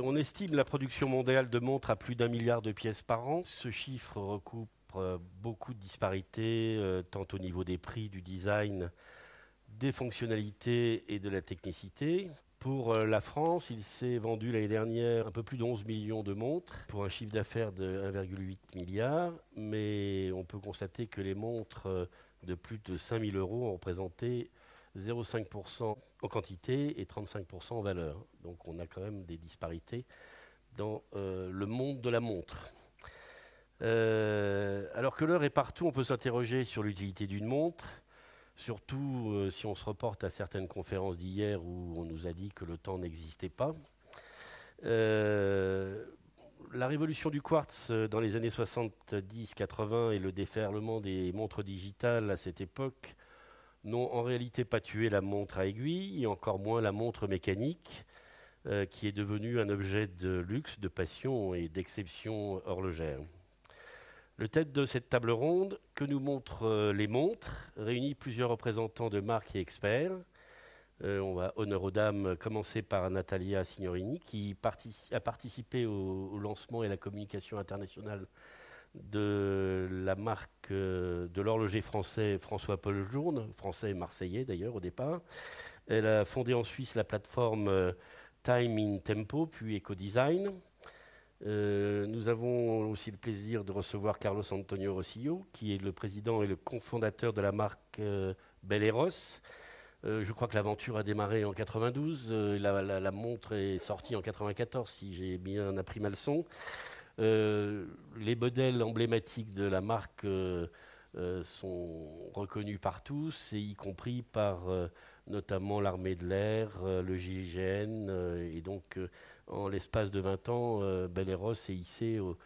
On estime la production mondiale de montres à plus d'1 milliard de pièces par an. Ce chiffre recoupe beaucoup de disparités, tant au niveau des prix, du design, des fonctionnalités et de la technicité. Pour la France, il s'est vendu l'année dernière un peu plus de 11 millions de montres pour un chiffre d'affaires de 1,8 milliard. Mais on peut constater que les montres de plus de 5 000 euros ont représenté 0,5% en quantité et 35% en valeur. Donc on a quand même des disparités dans le monde de la montre. Alors que l'heure est partout, on peut s'interroger sur l'utilité d'une montre, surtout si on se reporte à certaines conférences d'hier où on nous a dit que le temps n'existait pas. La révolution du quartz dans les années 70-80 et le déferlement des montres digitales à cette époque n'ont en réalité pas tué la montre à aiguille et encore moins la montre mécanique qui est devenue un objet de luxe, de passion et d'exception horlogère. Le thème de cette table ronde que nous montrent les montres réunit plusieurs représentants de marques et experts. On va honneur aux dames, commencer par Natalia Signorini qui a participé au lancement et à la communication internationale de la marque de l'horloger français François-Paul Journe, français et marseillais d'ailleurs au départ. Elle a fondé en Suisse la plateforme Time in Tempo, puis Ecodesign. Nous avons aussi le plaisir de recevoir Carlos Antonio Rosillo, qui est le président et le cofondateur de la marque Belleros. Je crois que l'aventure a démarré en 92. La montre est sortie en 94, si j'ai bien appris ma leçon. Les modèles emblématiques de la marque sont reconnus par tous, et y compris par notamment l'armée de l'air, le GIGN. Et donc, en l'espace de 20 ans, Belleros est hissée au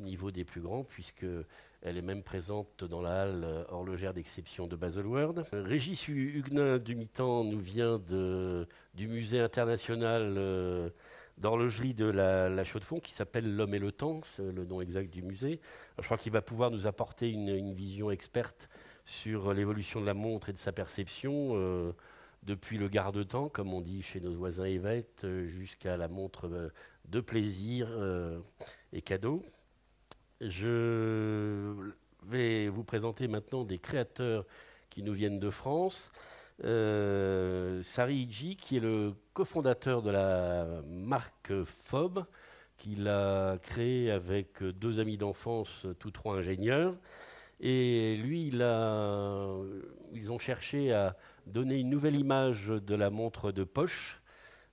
niveau des plus grands, puisqu'elle est même présente dans la halle horlogère d'exception de Baselworld. Régis Huguenin Dumitan nous vient du musée international d'horlogerie de la Chaux-de-Fonds qui s'appelle L'Homme et le Temps, c'est le nom exact du musée. Alors, je crois qu'il va pouvoir nous apporter une vision experte sur l'évolution de la montre et de sa perception, depuis le garde-temps, comme on dit chez nos voisins helvètes, jusqu'à la montre de plaisir et cadeau. Je vais vous présenter maintenant des créateurs qui nous viennent de France. Sari Iji, qui est le cofondateur de la marque Fob, qu'il a créé avec deux amis d'enfance, tous trois ingénieurs. Et lui, ils ont cherché à donner une nouvelle image de la montre de poche.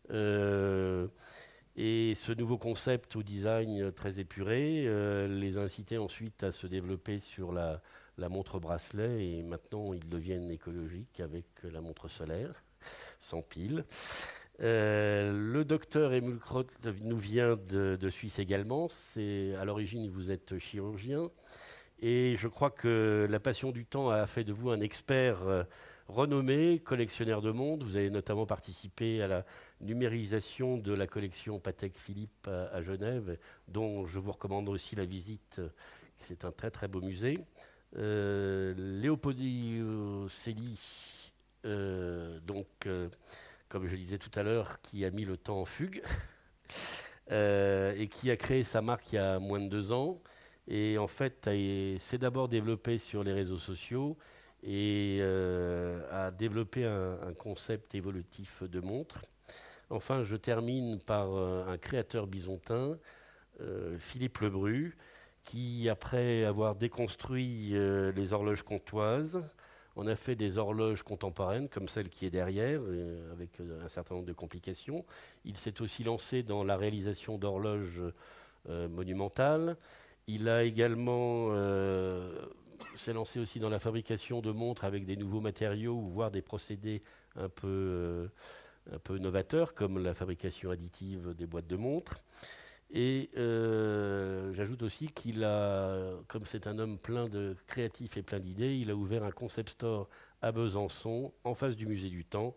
Et ce nouveau concept au design très épuré les a incités ensuite à se développer sur la montre bracelet, et maintenant ils deviennent écologiques avec la montre solaire, sans pile. Le docteur Emil Kroth nous vient de Suisse également. À l'origine, vous êtes chirurgien. Et je crois que la passion du temps a fait de vous un expert renommé, collectionneur de montres. Vous avez notamment participé à la numérisation de la collection Patek Philippe à Genève, dont je vous recommande aussi la visite. C'est un très très beau musée. Léopold Celi, comme je le disais tout à l'heure, qui a mis le temps en fugue et qui a créé sa marque il y a moins de 2 ans. Et en fait, s'est d'abord développé sur les réseaux sociaux et a développé un concept évolutif de montre. Enfin, je termine par un créateur bisontin, Philippe Lebru, qui, après avoir déconstruit les horloges comtoises, on a fait des horloges contemporaines, comme celle qui est derrière, avec un certain nombre de complications. Il s'est aussi lancé dans la réalisation d'horloges monumentales. Il a également s'est lancé aussi dans la fabrication de montres avec des nouveaux matériaux, voire des procédés un peu novateurs, comme la fabrication additive des boîtes de montres. Et j'ajoute aussi comme c'est un homme plein de créatif et plein d'idées, il a ouvert un concept store à Besançon, en face du musée du Temps,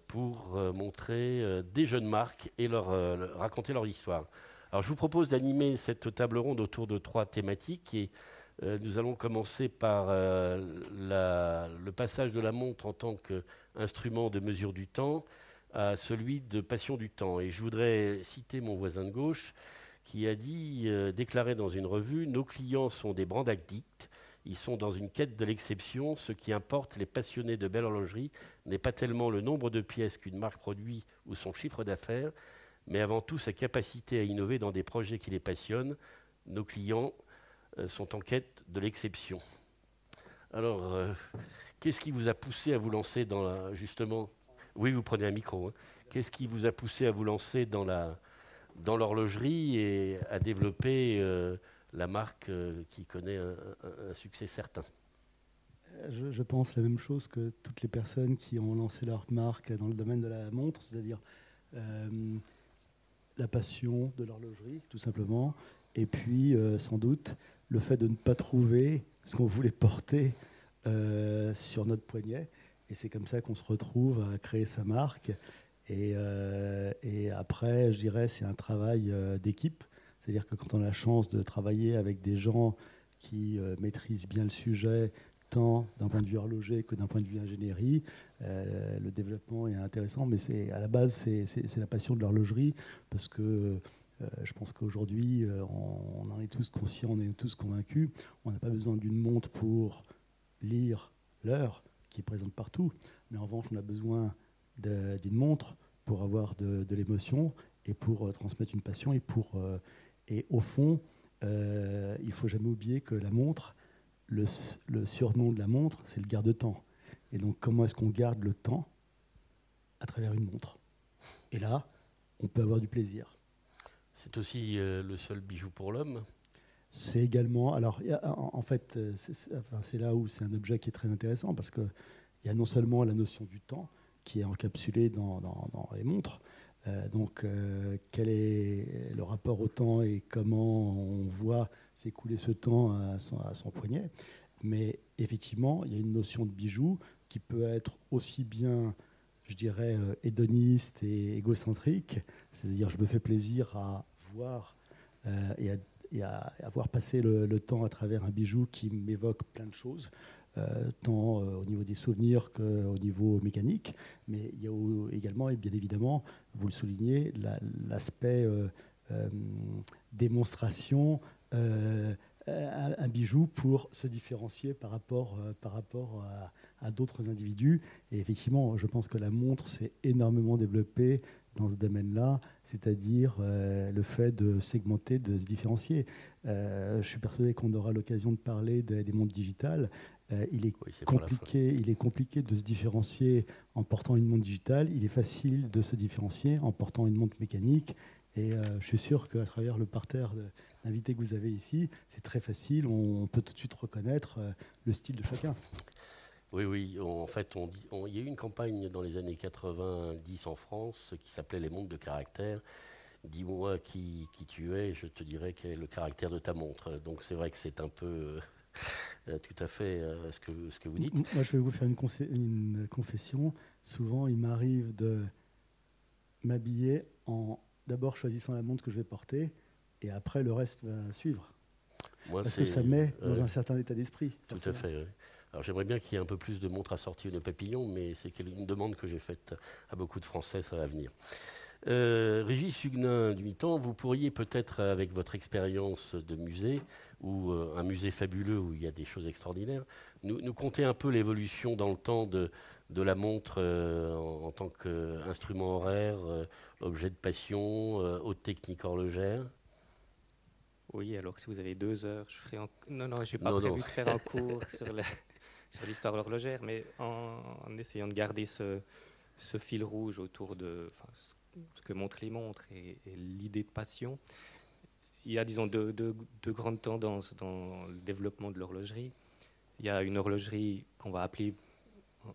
pour montrer des jeunes marques et raconter leur histoire. Alors je vous propose d'animer cette table ronde autour de 3 thématiques, et nous allons commencer par le passage de la montre en tant qu'instrument de mesure du temps à celui de passion du temps. Et je voudrais citer mon voisin de gauche qui a dit, déclaré dans une revue, nos clients sont des brand addicts. Ils sont dans une quête de l'exception. Ce qui importe les passionnés de belle horlogerie n'est pas tellement le nombre de pièces qu'une marque produit ou son chiffre d'affaires, mais avant tout sa capacité à innover dans des projets qui les passionnent. Nos clients sont en quête de l'exception. Alors, qu'est-ce qui vous a poussé à vous lancer dans la, justement, oui, vous prenez un micro, hein. Qu'est-ce qui vous a poussé à vous lancer dans l'horlogerie et à développer la marque qui connaît un succès certain? Je pense la même chose que toutes les personnes qui ont lancé leur marque dans le domaine de la montre, c'est-à-dire euh, la passion de l'horlogerie, tout simplement, et puis sans doute le fait de ne pas trouver ce qu'on voulait porter sur notre poignet. Et c'est comme ça qu'on se retrouve à créer sa marque. Et après, je dirais, c'est un travail d'équipe. C'est-à-dire que quand on a la chance de travailler avec des gens qui maîtrisent bien le sujet, tant d'un point de vue horloger que d'un point de vue ingénierie, le développement est intéressant. Mais à la base, c'est la passion de l'horlogerie, parce que je pense qu'aujourd'hui, on en est tous conscients, on est tous convaincus. On n'a pas besoin d'une montre pour lire l'heure qui est présente partout, mais en revanche, on a besoin d'une montre pour avoir de l'émotion et pour transmettre une passion. Et au fond, il ne faut jamais oublier que la montre, le surnom de la montre, c'est le garde-temps. Et donc, comment est-ce qu'on garde le temps à travers une montre? Et là, on peut avoir du plaisir. C'est aussi le seul bijou pour l'homme. C'est également. Alors, en fait, c'est là où c'est un objet qui est très intéressant parce qu'il y a non seulement la notion du temps qui est encapsulée dans les montres. Quel est le rapport au temps et comment on voit s'écouler ce temps à son poignet? Mais effectivement, il y a une notion de bijou qui peut être aussi bien, je dirais, hédoniste et égocentrique, c'est-à-dire je me fais plaisir à voir et à voir passer le temps à travers un bijou qui m'évoque plein de choses, tant au niveau des souvenirs qu'au niveau mécanique. Mais il y a également, et bien évidemment, vous le soulignez, l'aspect démonstration, un bijou pour se différencier par rapport à d'autres individus. Et effectivement, je pense que la montre s'est énormément développée dans ce domaine-là, c'est-à-dire le fait de segmenter, de se différencier. Je suis persuadé qu'on aura l'occasion de parler des montres digitales. Oui, c'est pour la fin. Il est compliqué de se différencier en portant une montre digitale. Il est facile de se différencier en portant une montre mécanique. Et je suis sûr qu'à travers le parterre d'invités que vous avez ici, c'est très facile. On peut tout de suite reconnaître le style de chacun. Oui, oui. En fait, il y a eu une campagne dans les années 90 en France qui s'appelait Les montres de caractère. Dis-moi qui tu es, je te dirai quel est le caractère de ta montre. Donc c'est vrai que c'est un peu tout à fait ce que vous dites. Moi, je vais vous faire une confession. Souvent, il m'arrive de m'habiller en d'abord choisissant la montre que je vais porter et après le reste va suivre. Moi, Parce que ça met dans euh, un certain état d'esprit. tout à fait. Oui. Alors j'aimerais bien qu'il y ait un peu plus de montres assorties de papillons, mais c'est une demande que j'ai faite à beaucoup de Français, ça va venir. Régis Huguenin du Mitan, vous pourriez peut-être, avec votre expérience de musée, ou un musée fabuleux où il y a des choses extraordinaires, nous conter un peu l'évolution dans le temps de la montre en tant qu'instrument horaire, objet de passion, haute technique horlogère. Oui, alors si vous avez 2 heures, je ferai Non, non, j'ai pas Non, non. prévu de faire un cours sur l'histoire horlogère, mais en essayant de garder ce fil rouge autour de ce que montrent les montres et l'idée de passion. Il y a, disons, deux grandes tendances dans le développement de l'horlogerie. Il y a une horlogerie qu'on va appeler,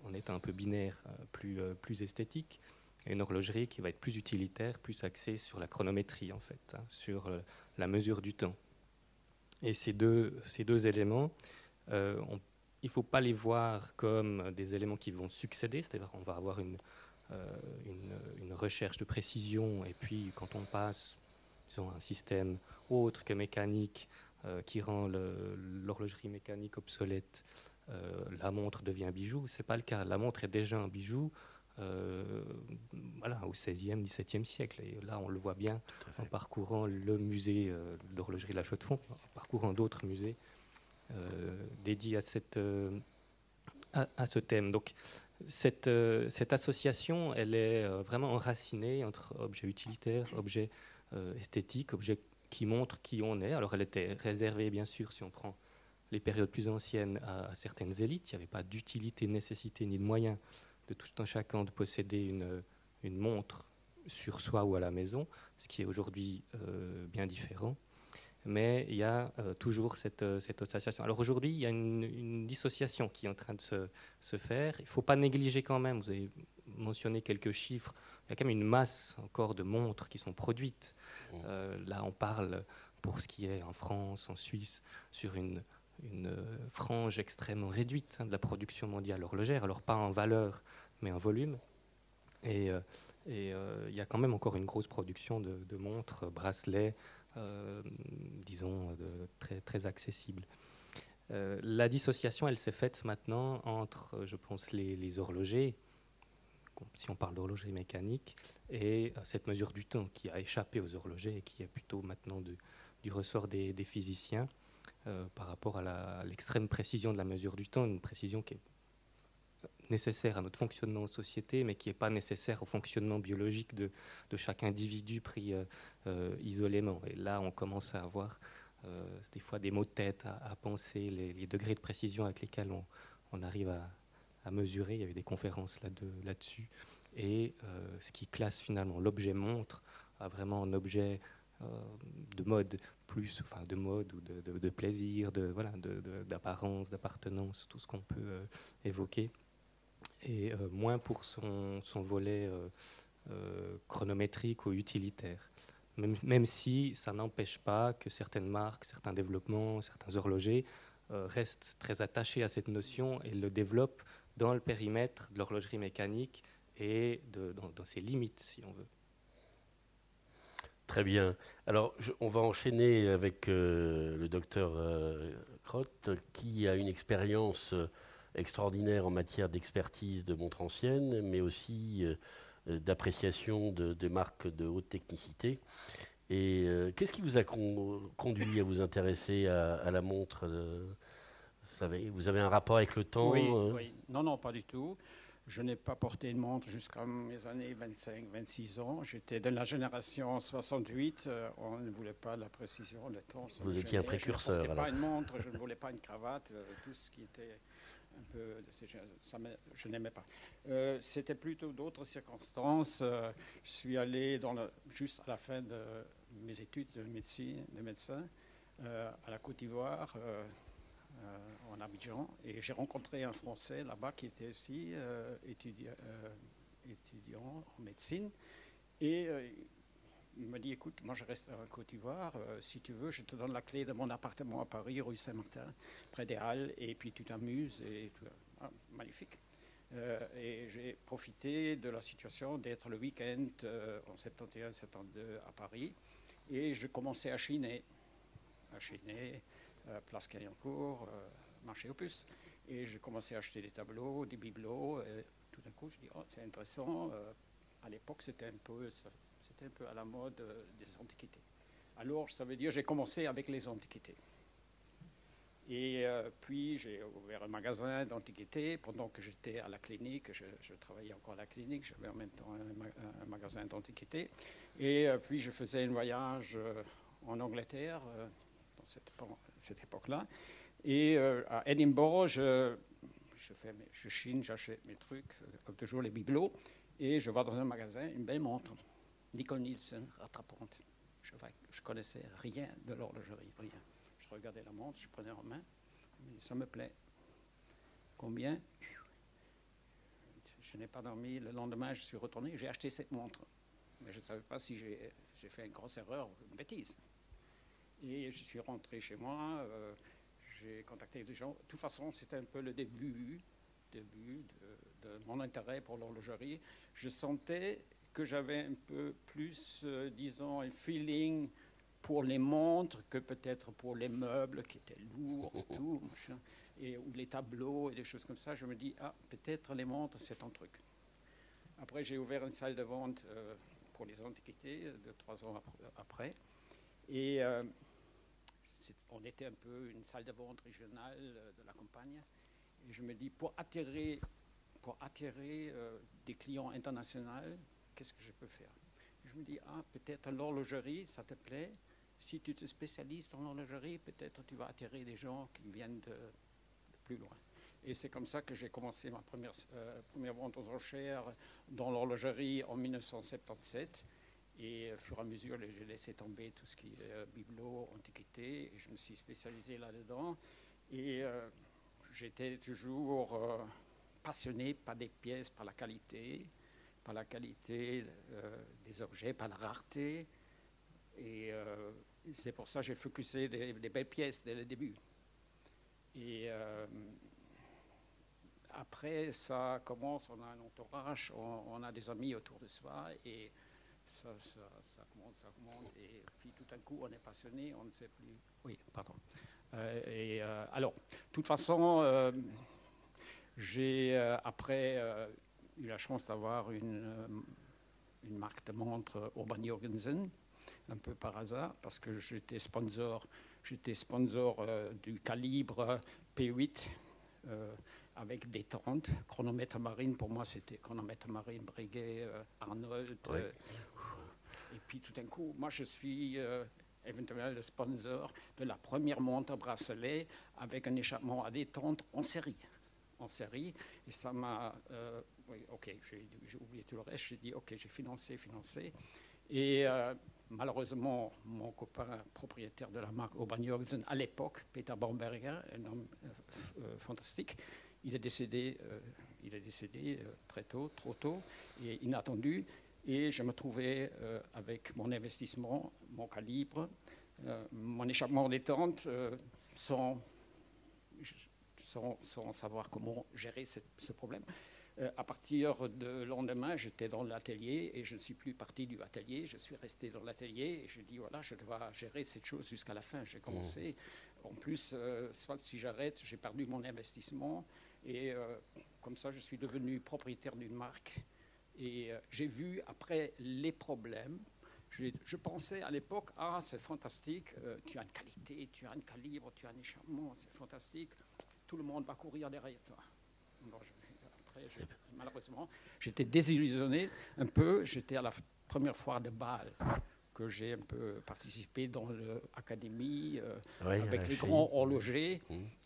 en étant un peu binaire, plus esthétique, et une horlogerie qui va être plus utilitaire, plus axée sur la chronométrie, en fait, sur la mesure du temps. Et ces deux éléments, il ne faut pas les voir comme des éléments qui vont succéder, c'est-à-dire qu'on va avoir une recherche de précision, et puis quand on passe sur un système autre que mécanique qui rend l'horlogerie mécanique obsolète, la montre devient un bijou. Ce n'est pas le cas. La montre est déjà un bijou voilà, au XVIe, XVIIe siècle. Et là, on le voit bien en parcourant le musée d'horlogerie La Chaux-de-Fonds, en parcourant d'autres musées dédiés à ce thème. Donc, cette association, elle est vraiment enracinée entre objets utilitaires, objets esthétiques, objets qui montrent qui on est. Alors, elle était réservée, bien sûr, si on prend les périodes plus anciennes, à certaines élites. Il n'y avait pas d'utilité, nécessité, ni de moyens de tout un chacun de posséder une montre sur soi ou à la maison, ce qui est aujourd'hui bien différent. Mais il y a toujours cette association. Alors aujourd'hui, il y a une dissociation qui est en train de se faire. Il ne faut pas négliger quand même, vous avez mentionné quelques chiffres, il y a quand même une masse encore de montres qui sont produites. Là, on parle, pour ce qui est en France, en Suisse, sur une frange extrêmement réduite de la production mondiale horlogère, alors pas en valeur, mais en volume. Et il y a quand même encore une grosse production de montres, bracelets, disons, très, très accessibles. La dissociation, elle s'est faite maintenant entre, je pense, les horlogers, si on parle d'horlogerie mécanique, et cette mesure du temps qui a échappé aux horlogers et qui est plutôt maintenant du ressort des physiciens par rapport à l'extrême précision de la mesure du temps, une précision qui est nécessaire à notre fonctionnement en société, mais qui n'est pas nécessaire au fonctionnement biologique de chaque individu pris isolément. Et là, on commence à avoir des fois des maux de tête à penser les degrés de précision avec lesquels on arrive à mesurer. Il y avait des conférences là-dessus. Et ce qui classe finalement l'objet montre à vraiment un objet de mode plus, enfin de mode ou de plaisir, d'apparence, d'appartenance, tout ce qu'on peut évoquer. Et moins pour son volet chronométrique ou utilitaire. Même si ça n'empêche pas que certaines marques, certains développements, certains horlogers restent très attachés à cette notion et le développent dans le périmètre de l'horlogerie mécanique et dans ses limites, si on veut. Très bien. Alors, on va enchaîner avec le docteur Crotte, qui a une expérience extraordinaire en matière d'expertise de montres anciennes, mais aussi d'appréciation de marques de haute technicité. Et qu'est-ce qui vous a conduit à vous intéresser à la montre vous avez un rapport avec le temps Oui. Non, pas du tout. Je n'ai pas porté une montre jusqu'à mes années 25-26 ans. J'étais de la génération 68. On ne voulait pas la précision, le temps. Vous étiez un précurseur. Je ne portais pas une montre, je ne voulais pas une cravate, tout ce qui était un peu... je n'aimais pas. C'était plutôt d'autres circonstances. Je suis allé juste à la fin de mes études de médecin à la Côte d'Ivoire, en Abidjan, et j'ai rencontré un Français là-bas qui était aussi étudiant en médecine, et il m'a dit, écoute, moi je reste en Côte d'Ivoire, si tu veux, je te donne la clé de mon appartement à Paris, rue Saint-Martin, près des Halles, et puis tu t'amuses, et magnifique. Et j'ai profité de la situation d'être le week-end en 71-72 à Paris, et je commençais à chiner, Place Caillancourt, marché aux puces. Et j'ai commencé à acheter des tableaux, des bibelots. Et tout d'un coup, je dis, c'est intéressant. À l'époque, c'était un peu à la mode des antiquités. Alors, ça veut dire j'ai commencé avec les antiquités. Et puis, j'ai ouvert un magasin d'antiquités. Pendant que j'étais à la clinique, je travaillais encore à la clinique, j'avais en même temps un magasin d'antiquités. Et puis, je faisais un voyage en Angleterre, cette époque-là. Et à Édimbourg, je chine, j'achète mes trucs, comme toujours les bibelots, et je vais dans un magasin, une belle montre, Nicole Nielsen, rattrapante. Je connaissais rien de l'horlogerie, rien. Je regardais la montre, je prenais en main, et ça me plaît. Combien? Je n'ai pas dormi. Le lendemain, je suis retourné, j'ai acheté cette montre. Mais je ne savais pas si j'ai fait une grosse erreur ou une bêtise. Et je suis rentré chez moi, j'ai contacté des gens. De toute façon, c'était un peu le début de mon intérêt pour l'horlogerie. Je sentais que j'avais un peu plus, disons, un feeling pour les montres que peut-être pour les meubles qui étaient lourds et tout, machin, ou les tableaux et des choses comme ça. Je me dis, peut-être les montres, c'est un truc. Après, j'ai ouvert une salle de vente pour les antiquités 2-3 ans après. Et on était un peu une salle de vente régionale de la campagne. Et je me dis, pour attirer des clients internationaux, qu'est-ce que je peux faire? Et je me dis, peut-être l'horlogerie, ça te plaît. Si tu te spécialises dans l'horlogerie, peut-être tu vas attirer des gens qui viennent de plus loin. Et c'est comme ça que j'ai commencé ma première vente aux enchères dans l'horlogerie en 1977. Et au fur et à mesure, j'ai laissé tomber tout ce qui est bibelot, antiquité, et je me suis spécialisé là-dedans. Et j'étais toujours passionné par des pièces, par la qualité des objets, par la rareté. Et c'est pour ça que j'ai focusé des belles pièces dès le début. Et après, ça commence, on a un entourage, on a des amis autour de soi, et ça monte, et puis tout d'un coup, on est passionné, on ne sait plus. Oui, pardon. Alors, de toute façon, j'ai après eu la chance d'avoir une marque de montre Urban Jorgensen, un peu par hasard, parce que j'étais sponsor du calibre P8 avec des tentes, chronomètre marine. Pour moi, c'était chronomètre marine, Breguet, Arnold. Oui. Et puis tout d'un coup, moi, je suis éventuellement le sponsor de la première montre bracelet avec un échappement à détente en série. Et ça m'a... oui, ok, j'ai oublié tout le reste. J'ai dit, ok, j'ai financé. Et malheureusement, mon copain propriétaire de la marque Urban Jorgensen à l'époque, Peter Baumberger, un homme fantastique, il est décédé trop tôt, et inattendu. Et je me trouvais avec mon investissement, mon calibre, mon échappement détente, sans savoir comment gérer ce problème. À partir du lendemain, j'étais dans l'atelier et je ne suis plus parti du atelier. Je suis resté dans l'atelier et je dis, voilà, je dois gérer cette chose jusqu'à la fin. J'ai commencé. En plus, soit si j'arrête, j'ai perdu mon investissement. Et comme ça, je suis devenu propriétaire d'une marque. Et j'ai vu après les problèmes. Je pensais à l'époque, c'est fantastique, tu as une qualité, tu as un calibre, tu as un échappement, c'est fantastique. Tout le monde va courir derrière toi. Bon, malheureusement, j'étais désillusionné un peu. J'étais à la première foire de Bâle que j'ai un peu participé dans l'académie avec les grands horlogers.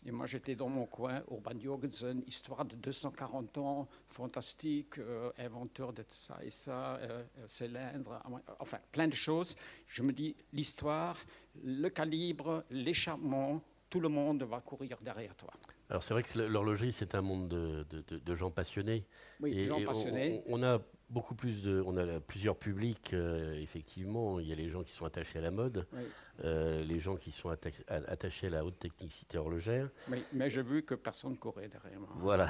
Et moi, j'étais dans mon coin, Urban Jorgensen, histoire de 240 ans, fantastique, inventeur de ça et ça, cylindre, enfin, plein de choses. Je me dis, l'histoire, le calibre, l'échappement, tout le monde va courir derrière toi. Alors c'est vrai que l'horlogerie, c'est un monde de gens passionnés. Oui, et, gens passionnés. On a beaucoup plus on a plusieurs publics, effectivement. Il y a les gens qui sont attachés à la mode, oui. Les gens qui sont attachés à la haute technicité horlogère. Mais j'ai vu que personne courait derrière moi. Voilà.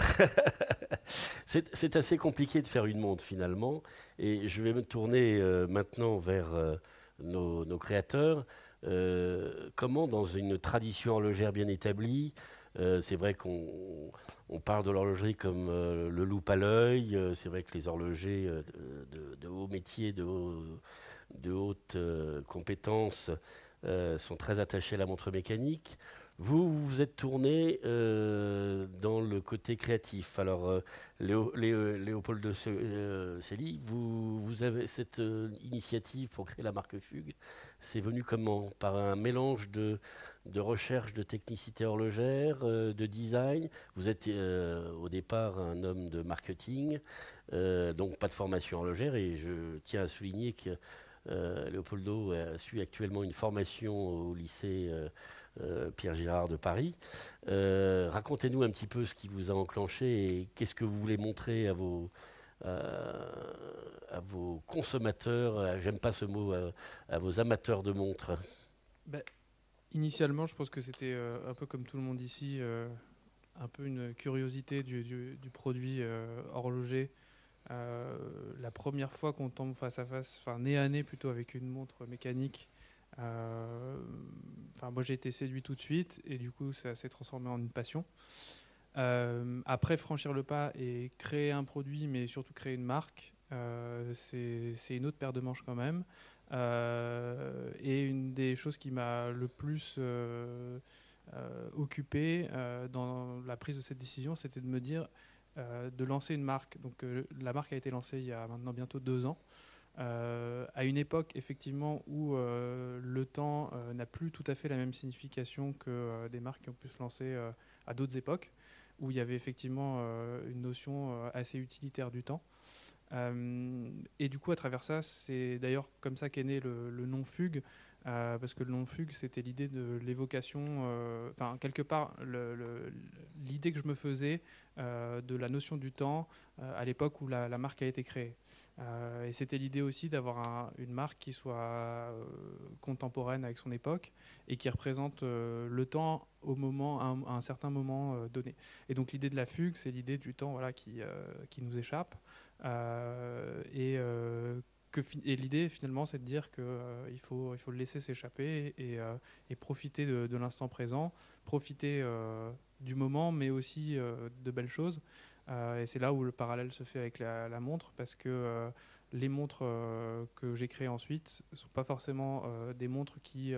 C'est assez compliqué de faire une montre finalement. Et je vais me tourner maintenant vers nos créateurs. Comment, dans une tradition horlogère bien établie, c'est vrai qu'on parle de l'horlogerie comme le loup à l'œil. C'est vrai que les horlogers de haut métier, de haute compétence sont très attachés à la montre mécanique. Vous vous êtes tourné dans le côté créatif. Alors, Léopold de Célie, vous avez cette initiative pour créer la marque Fugue. C'est venu comment? Par un mélange de recherche de technicité horlogère, de design. Vous êtes au départ un homme de marketing, donc pas de formation horlogère. Et je tiens à souligner que Léopoldo suit actuellement une formation au lycée Pierre Girard de Paris. Racontez-nous un petit peu ce qui vous a enclenché et qu'est-ce que vous voulez montrer à vos consommateurs, j'aime pas ce mot, à vos amateurs de montres. Initialement, je pense que c'était un peu comme tout le monde ici, un peu une curiosité du produit horloger. La première fois qu'on tombe face à face, enfin nez à nez plutôt avec une montre mécanique, moi j'ai été séduit tout de suite et du coup ça s'est transformé en une passion. Après, franchir le pas et créer un produit, mais surtout créer une marque, c'est une autre paire de manches quand même. Et une des choses qui m'a le plus occupé dans la prise de cette décision, c'était de me dire de lancer une marque. Donc la marque a été lancée il y a maintenant bientôt 2 ans. À une époque effectivement où le temps n'a plus tout à fait la même signification que des marques qui ont pu se lancer à d'autres époques, où il y avait effectivement une notion assez utilitaire du temps. Et du coup, à travers ça, c'est d'ailleurs comme ça qu'est né le nom Fugue, parce que le nom Fugue, c'était l'idée de l'évocation, enfin, quelque part, l'idée que je me faisais de la notion du temps à l'époque où la marque a été créée. Et c'était l'idée aussi d'avoir une marque qui soit contemporaine avec son époque et qui représente le temps à un certain moment donné. Et donc l'idée de la fugue, c'est l'idée du temps, voilà, qui nous échappe. Et l'idée finalement, c'est de dire qu'il faut le laisser s'échapper et profiter de l'instant présent, profiter du moment, mais aussi de belles choses. Et c'est là où le parallèle se fait avec la montre, parce que les montres que j'ai créées ensuite ne sont pas forcément des montres qui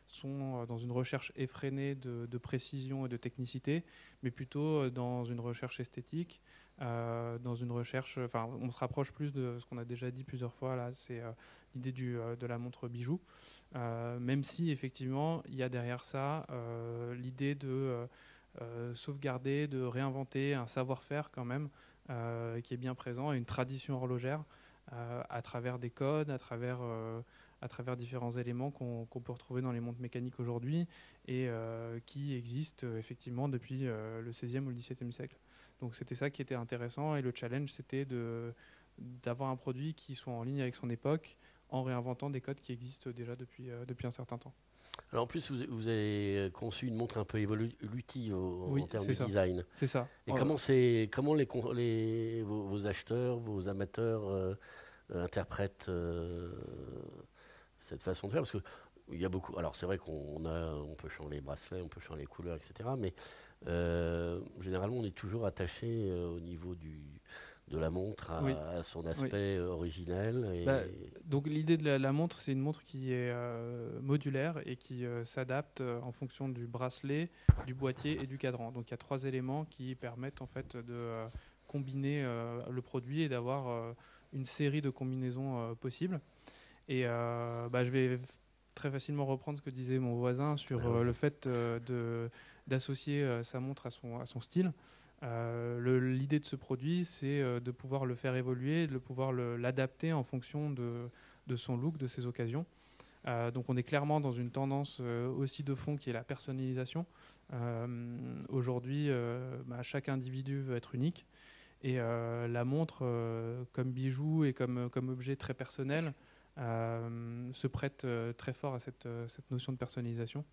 sont dans une recherche effrénée de précision et de technicité, mais plutôt dans une recherche esthétique, dans une recherche... Enfin, on se rapproche plus de ce qu'on a déjà dit plusieurs fois, là, c'est l'idée de la montre bijou, même si effectivement, il y a derrière ça l'idée de... sauvegarder, de réinventer un savoir-faire quand même qui est bien présent, et une tradition horlogère à travers des codes, à travers différents éléments qu'on peut retrouver dans les montres mécaniques aujourd'hui et qui existent effectivement depuis le XVIe ou le XVIIe siècle. Donc c'était ça qui était intéressant, et le challenge c'était d'avoir un produit qui soit en ligne avec son époque en réinventant des codes qui existent déjà depuis un certain temps. Alors en plus, vous avez conçu une montre un peu évolutive Oui, en termes c'est de ça. design. C'est ça. Et comment vos acheteurs, vos amateurs interprètent cette façon de faire? Parce que il y a beaucoup. Alors c'est vrai on peut changer les bracelets, on peut changer les couleurs, etc. Mais généralement, on est toujours attaché au niveau de la montre à son aspect originel. Donc l'idée de la montre, c'est une montre qui est modulaire et qui s'adapte en fonction du bracelet, du boîtier et du cadran. Donc il y a 3 éléments qui permettent en fait de combiner le produit et d'avoir une série de combinaisons possibles. Et je vais très facilement reprendre ce que disait mon voisin sur le fait d'associer sa montre à son style. L'idée de ce produit, c'est de pouvoir le faire évoluer, de pouvoir l'adapter en fonction de son look, de ses occasions. Donc on est clairement dans une tendance aussi de fond qui est la personnalisation. Aujourd'hui, chaque individu veut être unique. Et la montre, comme bijou et comme objet très personnel, se prête très fort à cette notion de personnalisation.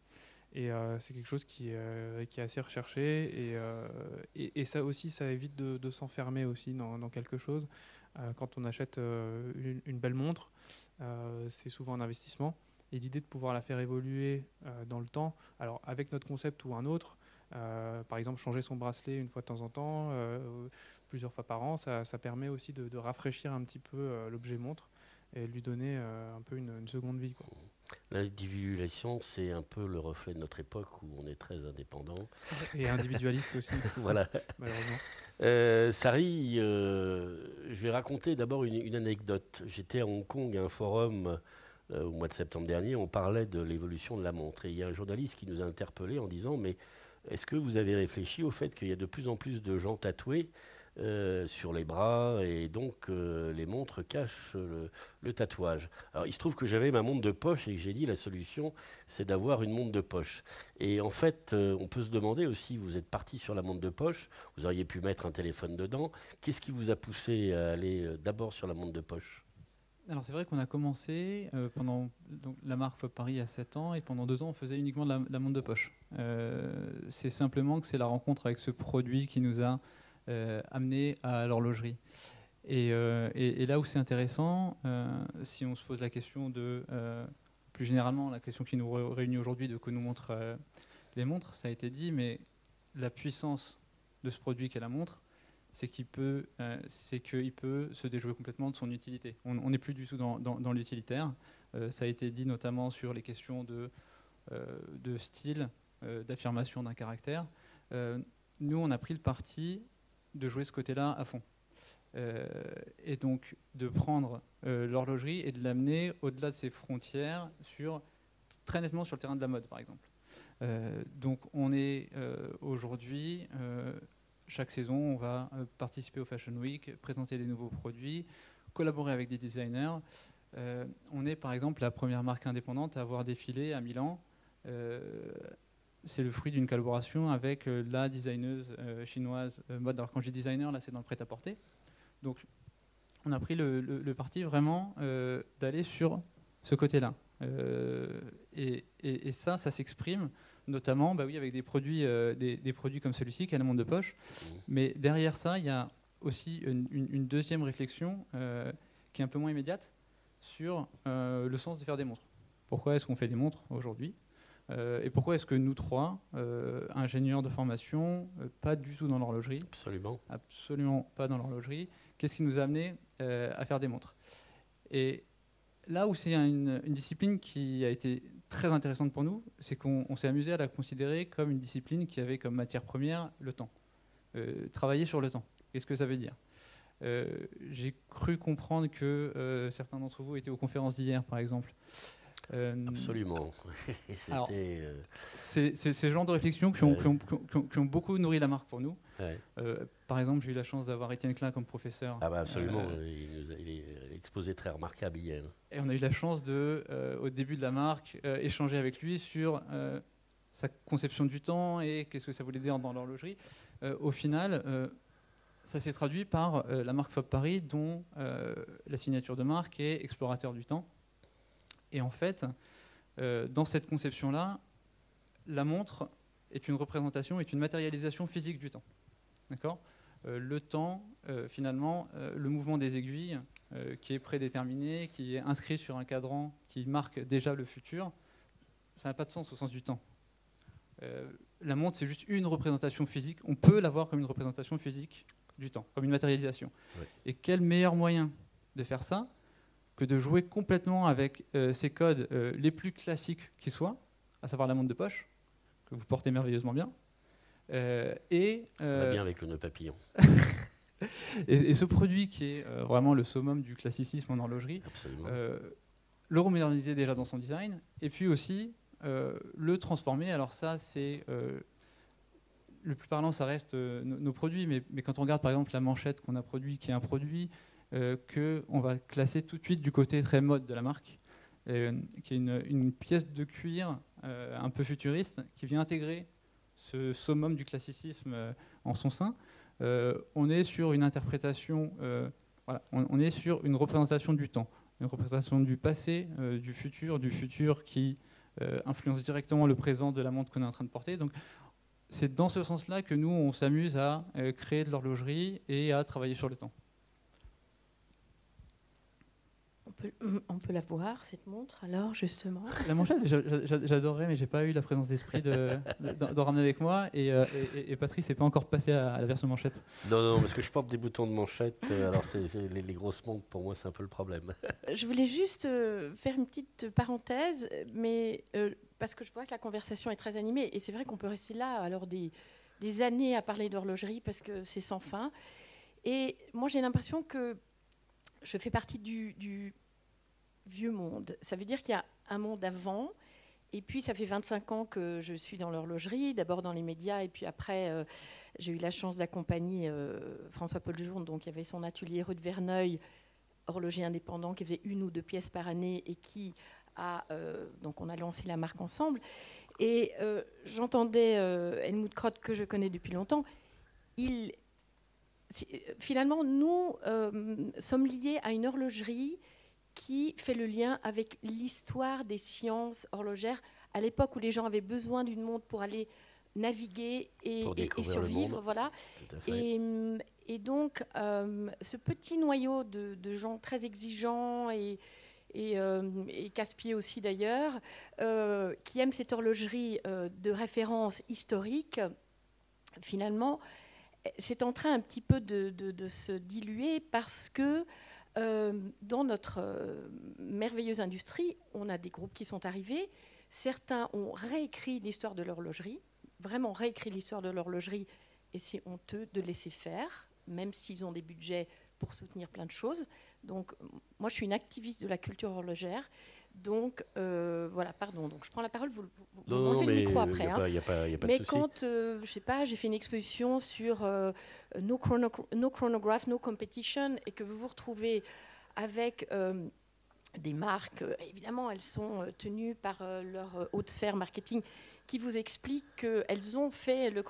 Et c'est quelque chose qui est assez recherché. Et ça aussi, ça évite de s'enfermer aussi dans quelque chose. Quand on achète une belle montre, c'est souvent un investissement. Et l'idée de pouvoir la faire évoluer dans le temps, alors avec notre concept ou un autre, par exemple changer son bracelet une fois de temps en temps, plusieurs fois par an, ça permet aussi de rafraîchir un petit peu l'objet montre et lui donner un peu une seconde vie, quoi. L'individualisation, c'est un peu le reflet de notre époque où on est très indépendant. Et individualiste aussi. Voilà. Malheureusement. Sari, je vais raconter d'abord une anecdote. J'étais à Hong Kong à un forum au mois de septembre dernier. On parlait de l'évolution de la montre. Et il y a un journaliste qui nous a interpellés en disant « Mais est-ce que vous avez réfléchi au fait qu'il y a de plus en plus de gens tatoués sur les bras, et donc les montres cachent le tatouage. » Alors il se trouve que j'avais ma montre de poche et que j'ai dit la solution c'est d'avoir une montre de poche. Et en fait on peut se demander aussi, vous êtes parti sur la montre de poche, vous auriez pu mettre un téléphone dedans, qu'est-ce qui vous a poussé à aller d'abord sur la montre de poche? Alors c'est vrai qu'on a commencé pendant la marque Fob Paris à 7 ans, et pendant 2 ans on faisait uniquement de la montre de poche. C'est simplement que c'est la rencontre avec ce produit qui nous a amené à l'horlogerie. Et là où c'est intéressant, si on se pose la question plus généralement, la question qui nous réunit aujourd'hui, de que nous montrent les montres, ça a été dit, mais la puissance de ce produit qu'est la montre, c'est qu'il peut se déjouer complètement de son utilité. On n'est plus du tout dans l'utilitaire. Ça a été dit notamment sur les questions de style, d'affirmation d'un caractère. Nous, on a pris le parti de jouer ce côté-là à fond. Et donc de prendre l'horlogerie et de l'amener au-delà de ses frontières, très nettement sur le terrain de la mode, par exemple. Donc on est aujourd'hui, chaque saison, on va participer au Fashion Week, présenter des nouveaux produits, collaborer avec des designers. On est par exemple la première marque indépendante à avoir défilé à Milan. C'est le fruit d'une collaboration avec la designeuse chinoise mode. Alors quand je dis designer, là c'est dans le prêt-à-porter. Donc on a pris le parti vraiment d'aller sur ce côté-là. Et ça s'exprime notamment avec des produits comme celui-ci, qui est la montre de poche. Mais derrière ça, il y a aussi une deuxième réflexion qui est un peu moins immédiate sur le sens de faire des montres. Pourquoi est-ce qu'on fait des montres aujourd'hui ? Et pourquoi est-ce que nous trois, ingénieurs de formation, pas du tout dans l'horlogerie, absolument pas dans l'horlogerie, qu'est-ce qui nous a amené à faire des montres ? Et là où c'est une discipline qui a été très intéressante pour nous, c'est qu'on s'est amusé à la considérer comme une discipline qui avait comme matière première le temps. Travailler sur le temps. Qu'est-ce que ça veut dire ? J'ai cru comprendre que certains d'entre vous étaient aux conférences d'hier, par exemple. Absolument. C'est ce genre de réflexions qui ont beaucoup nourri la marque pour nous. Ouais. Par exemple, j'ai eu la chance d'avoir Étienne Klein comme professeur. Absolument, il est exposé très remarquable hier. Et on a eu la chance au début de la marque, échanger avec lui sur sa conception du temps et qu'est-ce que ça voulait dire dans l'horlogerie. Au final, ça s'est traduit par la marque Fob Paris, dont la signature de marque est explorateur du temps. Et en fait, dans cette conception-là, la montre est une représentation, est une matérialisation physique du temps. D'accord ? Le temps, finalement, le mouvement des aiguilles, qui est prédéterminé, qui est inscrit sur un cadran, qui marque déjà le futur, ça n'a pas de sens au sens du temps. La montre, c'est juste une représentation physique. On peut la voir comme une représentation physique du temps, comme une matérialisation. Ouais. Et quel meilleur moyen de faire ça que de jouer complètement avec ces codes les plus classiques qui soient, à savoir la montre de poche, que vous portez merveilleusement bien. Ça va bien avec le nœud papillon. et ce produit qui est vraiment le summum du classicisme en horlogerie, le remoderniser déjà dans son design, et puis aussi le transformer. Alors ça, c'est... le plus parlant, ça reste nos produits, mais quand on regarde par exemple la manchette qu'on a produit, qui est un produit qu'on va classer tout de suite du côté très mode de la marque, qui est une pièce de cuir un peu futuriste qui vient intégrer ce summum du classicisme en son sein. On est sur une interprétation, on est sur une représentation du temps, une représentation du passé, du futur qui influence directement le présent de la montre qu'on est en train de porter. Donc, c'est dans ce sens-là que nous, on s'amuse à créer de l'horlogerie et à travailler sur le temps. On peut la voir, cette montre, alors, justement. La manchette, j'adorerais, mais je n'ai pas eu la présence d'esprit d'en ramener avec moi. Et Patrice n'est pas encore passé à la version manchette. Non, parce que je porte des boutons de manchette. Alors, les grosses montres, pour moi, c'est un peu le problème. Je voulais juste faire une petite parenthèse, mais parce que je vois que la conversation est très animée. Et c'est vrai qu'on peut rester là, alors des années à parler d'horlogerie, parce que c'est sans fin. Et moi, j'ai l'impression que je fais partie du vieux monde. Ça veut dire qu'il y a un monde avant, et puis ça fait 25 ans que je suis dans l'horlogerie, d'abord dans les médias, et puis après, j'ai eu la chance d'accompagner François-Paul Journe, donc il y avait son atelier rue de Verneuil, horloger indépendant, qui faisait 1 ou 2 pièces par année, et qui a... donc on a lancé la marque ensemble. Et j'entendais Helmut Krott, que je connais depuis longtemps, finalement, nous sommes liés à une horlogerie qui fait le lien avec l'histoire des sciences horlogères à l'époque où les gens avaient besoin d'une montre pour aller naviguer et survivre. Voilà. Et donc, ce petit noyau de gens très exigeants et casse-pieds aussi d'ailleurs, qui aiment cette horlogerie de référence historique, finalement, c'est en train un petit peu de se diluer parce que dans notre merveilleuse industrie, on a des groupes qui sont arrivés. Certains ont réécrit l'histoire de l'horlogerie, vraiment réécrit l'histoire de l'horlogerie, et c'est honteux de laisser faire, même s'ils ont des budgets pour soutenir plein de choses. Donc, moi, je suis une activiste de la culture horlogère. Donc, voilà, pardon. Donc, je prends la parole, vous m'enlevez le micro après. Il n'y a pas de Mais souci. quand, je sais pas, j'ai fait une exposition sur no chronograph, no competition, et que vous vous retrouvez avec des marques, évidemment, elles sont tenues par leur haute sphère marketing, qui vous expliquent qu'elles ont fait le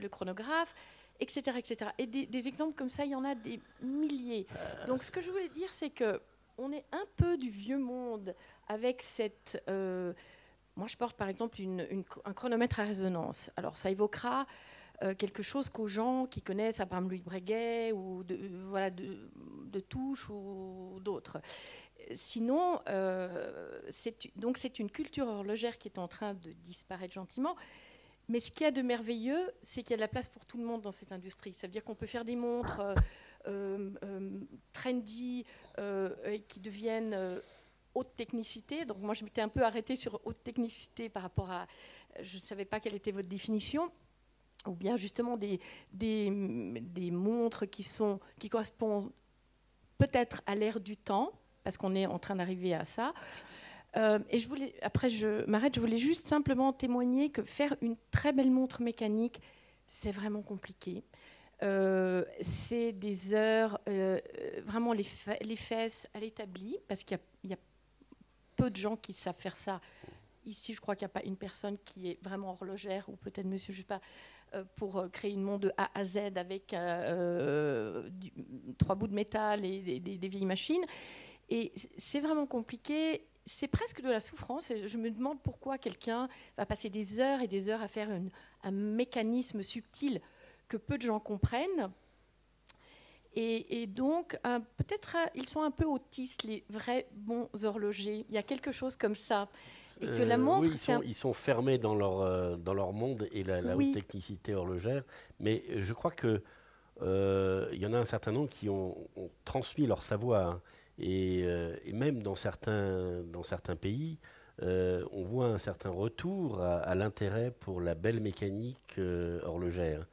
chronographe, etc., etc. Et des exemples comme ça, il y en a des milliers. Donc, ce que je voulais dire, c'est que on est un peu du vieux monde avec cette... moi, je porte par exemple un chronomètre à résonance. Alors, ça évoquera quelque chose qu'aux gens qui connaissent Abraham-Louis Breguet ou de Touche ou d'autres. Sinon, c'est une culture horlogère qui est en train de disparaître gentiment. Mais ce qu'il y a de merveilleux, c'est qu'il y a de la place pour tout le monde dans cette industrie. Ça veut dire qu'on peut faire des montres trendy qui deviennent haute technicité. Donc moi, je m'étais un peu arrêtée sur haute technicité par rapport à... Je ne savais pas quelle était votre définition. Ou bien justement des montres qui correspondent peut-être à l'ère du temps, parce qu'on est en train d'arriver à ça. Et après je m'arrête, je voulais juste simplement témoigner que faire une très belle montre mécanique, c'est vraiment compliqué. C'est des heures, vraiment les fesses à l'établi, parce qu'il y a peu de gens qui savent faire ça. Ici, je crois qu'il n'y a pas une personne qui est vraiment horlogère, ou peut-être monsieur, je ne sais pas, pour créer une montre de A à Z avec 3 bouts de métal et des vieilles machines. Et c'est vraiment compliqué. C'est presque de la souffrance. Et je me demande pourquoi quelqu'un va passer des heures et des heures à faire un mécanisme subtil que peu de gens comprennent. Et donc, peut-être ils sont un peu autistes, les vrais bons horlogers. Il y a quelque chose comme ça. Et que la montre, oui, ils sont fermés dans leur monde et la haute technicité horlogère. Mais je crois qu'il y en a un certain nombre qui ont transmis leur savoir. Et même dans certains pays, on voit un certain retour à l'intérêt pour la belle mécanique horlogère.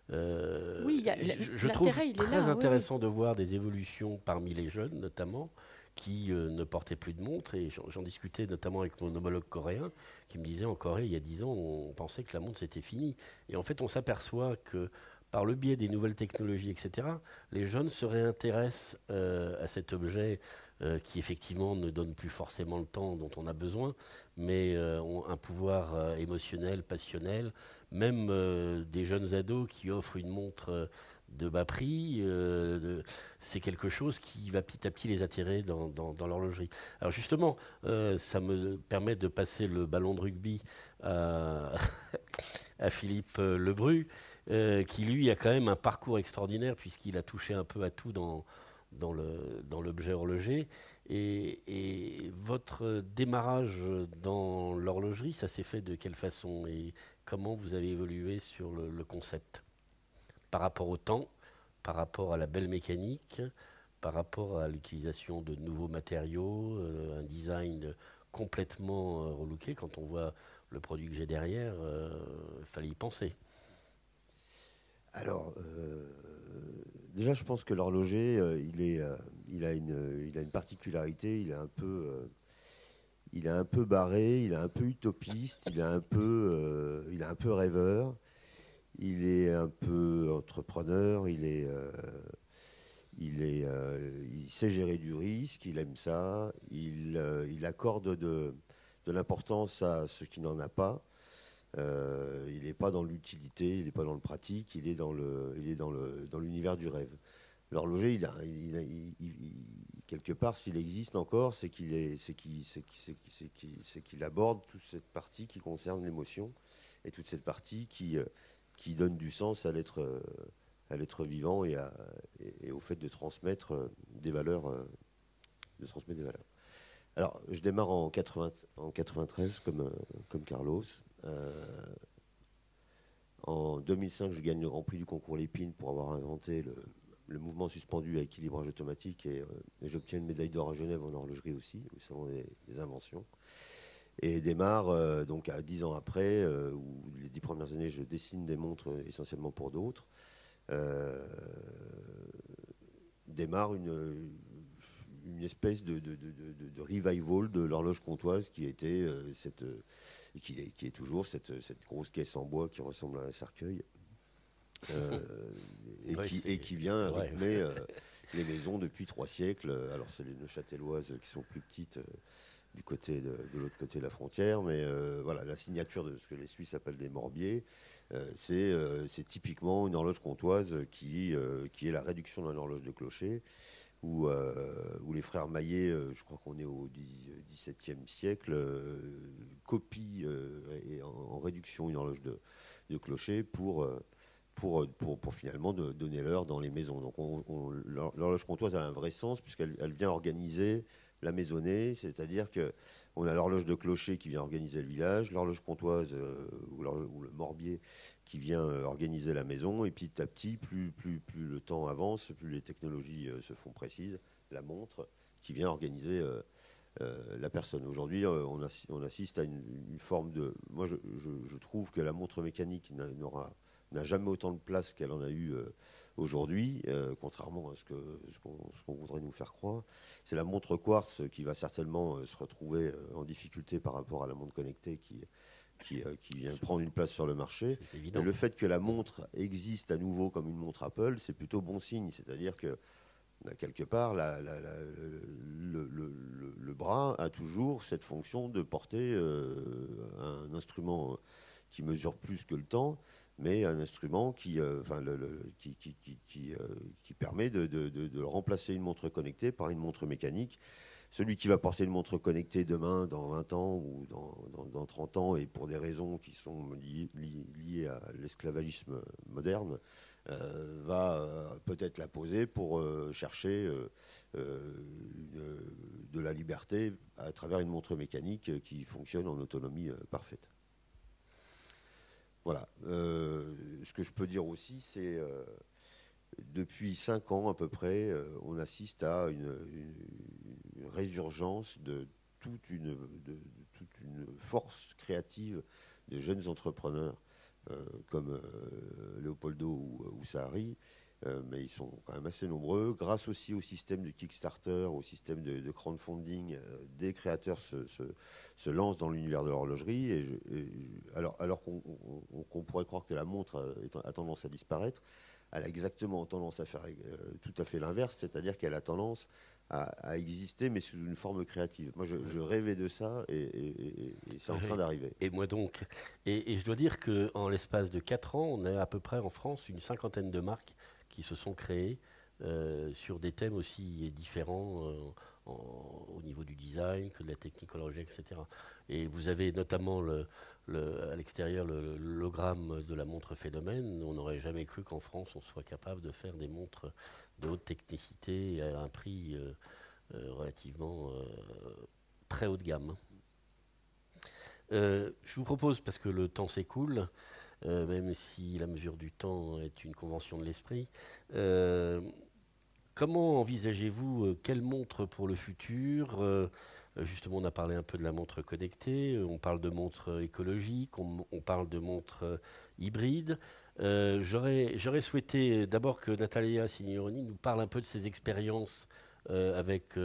Je trouve très intéressant de voir des évolutions parmi les jeunes, notamment, qui ne portaient plus de montres. Et j'en discutais notamment avec mon homologue coréen, qui me disait en Corée, il y a 10 ans, on pensait que la montre, c'était fini. Et en fait, on s'aperçoit que par le biais des nouvelles technologies, etc., les jeunes se réintéressent à cet objet qui, effectivement, ne donne plus forcément le temps dont on a besoin, mais ont un pouvoir émotionnel, passionnel. Même des jeunes ados qui offrent une montre de bas prix, c'est quelque chose qui va petit à petit les attirer dans l'horlogerie. Alors justement, ça me permet de passer le ballon de rugby à Philippe Lebru, qui lui a quand même un parcours extraordinaire puisqu'il a touché un peu à tout dans l'objet horloger. Et votre démarrage dans l'horlogerie, ça s'est fait de quelle façon et comment vous avez évolué sur le concept par rapport au temps, par rapport à la belle mécanique, par rapport à l'utilisation de nouveaux matériaux, un design complètement relooké. Quand on voit le produit que j'ai derrière, il fallait y penser. Alors, déjà, je pense que l'horloger, il a une particularité. Il est un peu barré, il est un peu utopiste, il est un peu rêveur. Il est un peu entrepreneur. Il sait gérer du risque. Il aime ça. Il accorde de l'importance à ce qui n'en a pas. Il n'est pas dans l'utilité, il n'est pas dans le pratique, il est dans l'univers du rêve. L'horloger, quelque part, s'il existe encore, c'est qu'il aborde toute cette partie qui concerne l'émotion et toute cette partie qui donne du sens à l'être vivant et au fait de transmettre des valeurs. Alors, je démarre en 93 comme Carlos. En 2005, je gagne le Grand Prix du concours Lépine pour avoir inventé le mouvement suspendu à équilibrage automatique et j'obtiens une médaille d'or à Genève en horlogerie aussi, au salon des inventions. Et démarre donc à 10 ans après, où les 10 premières années, je dessine des montres essentiellement pour d'autres. Démarre une espèce de revival de l'horloge comtoise qui était qui est toujours cette grosse caisse en bois qui ressemble à un cercueil et qui vient rythmer les maisons depuis 3 siècles. Alors c'est les Neuchâteloises qui sont plus petites du côté de l'autre côté de la frontière, mais voilà, la signature de ce que les Suisses appellent des morbiers, c'est typiquement une horloge comtoise qui est la réduction d'une horloge de clocher, où les frères Maillet, je crois qu'on est au XVIIe siècle, copient et en réduction une horloge de clocher pour finalement donner l'heure dans les maisons. Donc l'horloge comtoise a un vrai sens puisqu'elle vient organiser la maisonnée, c'est-à-dire qu'on a l'horloge de clocher qui vient organiser le village, l'horloge comtoise ou le morbier qui vient organiser la maison, et petit à petit, plus le temps avance, plus les technologies se font précises, la montre qui vient organiser la personne. Aujourd'hui, on assiste à une forme de... Moi, je trouve que la montre mécanique n'a jamais autant de place qu'elle en a eu aujourd'hui, contrairement à ce qu'on voudrait nous faire croire. C'est la montre quartz qui va certainement se retrouver en difficulté par rapport à la montre connectée qui vient prendre une place sur le marché. Et le fait que la montre existe à nouveau comme une montre Apple, c'est plutôt bon signe. C'est-à-dire que quelque part, le bras a toujours cette fonction de porter un instrument qui mesure plus que le temps, mais un instrument qui permet de remplacer une montre connectée par une montre mécanique. Celui qui va porter une montre connectée demain, dans 20 ans ou dans 30 ans, et pour des raisons qui sont liées à l'esclavagisme moderne, va peut-être la poser pour chercher de la liberté à travers une montre mécanique qui fonctionne en autonomie parfaite. Voilà. Ce que je peux dire aussi, c'est depuis 5 ans à peu près, on assiste à une résurgence de toute une force créative de jeunes entrepreneurs comme Leopoldo ou Sahari, mais ils sont quand même assez nombreux. Grâce aussi au système de Kickstarter, au système de crowdfunding, des créateurs se lancent dans l'univers de l'horlogerie. Alors qu'on pourrait croire que la montre a tendance à disparaître, elle a exactement tendance à faire tout à fait l'inverse, c'est-à-dire qu'elle a tendance à exister, mais sous une forme créative. Moi, je rêvais de ça, et c'est en train d'arriver. Et moi donc. Et je dois dire qu'en l'espace de 4 ans, on a à peu près en France une 50aine de marques qui se sont créées sur des thèmes aussi différents au niveau du design, que de la technique horlogère, etc. Et vous avez notamment à l'extérieur l'hologramme de la montre Phénomène. On n'aurait jamais cru qu'en France, on soit capable de faire des montres de haute technicité à un prix relativement très haut de gamme. Je vous propose, parce que le temps s'écoule, même si la mesure du temps est une convention de l'esprit, comment envisagez-vous quelle montre pour le futur justement, on a parlé un peu de la montre connectée, on parle de montres écologiques, on parle de montres hybrides. J'aurais souhaité d'abord que Natalia Signoroni nous parle un peu de ses expériences avec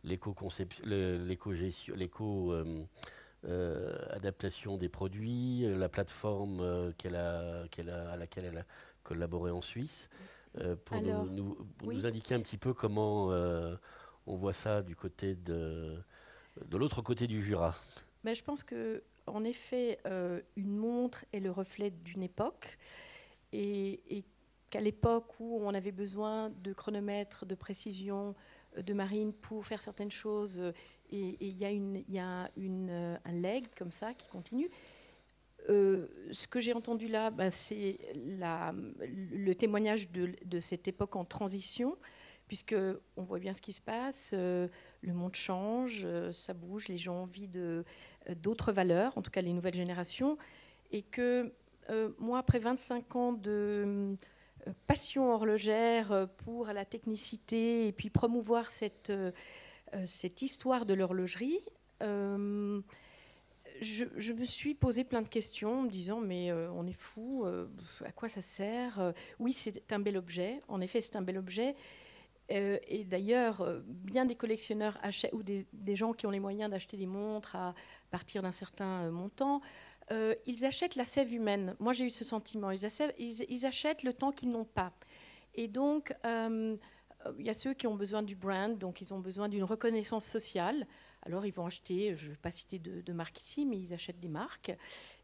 l'éco-adaptation des produits, la plateforme à laquelle elle a collaboré en Suisse, pour nous indiquer un petit peu comment on voit ça du côté de l'autre côté du Jura. Mais je pense que, en effet, une montre est le reflet d'une époque, et qu'à l'époque où on avait besoin de chronomètres, de précision, de marine pour faire certaines choses, et il y a un leg comme ça qui continue. Ce que j'ai entendu là, c'est le témoignage de cette époque en transition, puisqu'on voit bien ce qui se passe, le monde change, ça bouge, les gens ont envie d'autres valeurs, en tout cas les nouvelles générations, et que moi, après 25 ans de passion horlogère pour la technicité et puis promouvoir cette histoire de l'horlogerie, je me suis posé plein de questions en me disant mais on est fou, à quoi ça sert? Oui, c'est un bel objet, en effet c'est un bel objet. Et d'ailleurs, bien des collectionneurs achètent, ou des gens qui ont les moyens d'acheter des montres à partir d'un certain montant, ils achètent la sève humaine. Moi, j'ai eu ce sentiment. Ils achètent le temps qu'ils n'ont pas. Et donc, il y a ceux qui ont besoin du brand, donc ils ont besoin d'une reconnaissance sociale. Alors, ils vont acheter, je ne vais pas citer de marque ici, mais ils achètent des marques.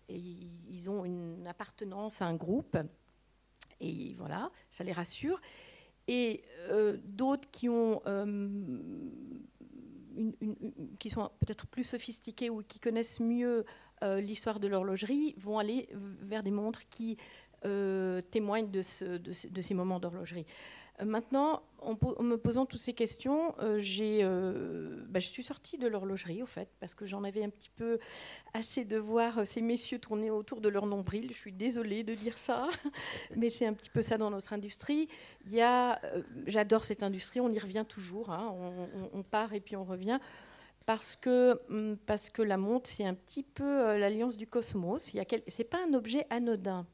Et ils ont une appartenance à un groupe. Et voilà, ça les rassure. Et d'autres qui sont peut-être plus sophistiqués ou qui connaissent mieux l'histoire de l'horlogerie vont aller vers des montres qui témoignent de ces moments d'horlogerie. Maintenant, en me posant toutes ces questions, je suis sortie de l'horlogerie, au fait, parce que j'en avais un petit peu assez de voir ces messieurs tourner autour de leur nombril. Je suis désolée de dire ça, mais c'est un petit peu ça dans notre industrie. J'adore cette industrie, on y revient toujours, hein, on part et puis on revient. Parce que la montre, c'est un petit peu l'alliance du cosmos. C'est pas un objet anodin.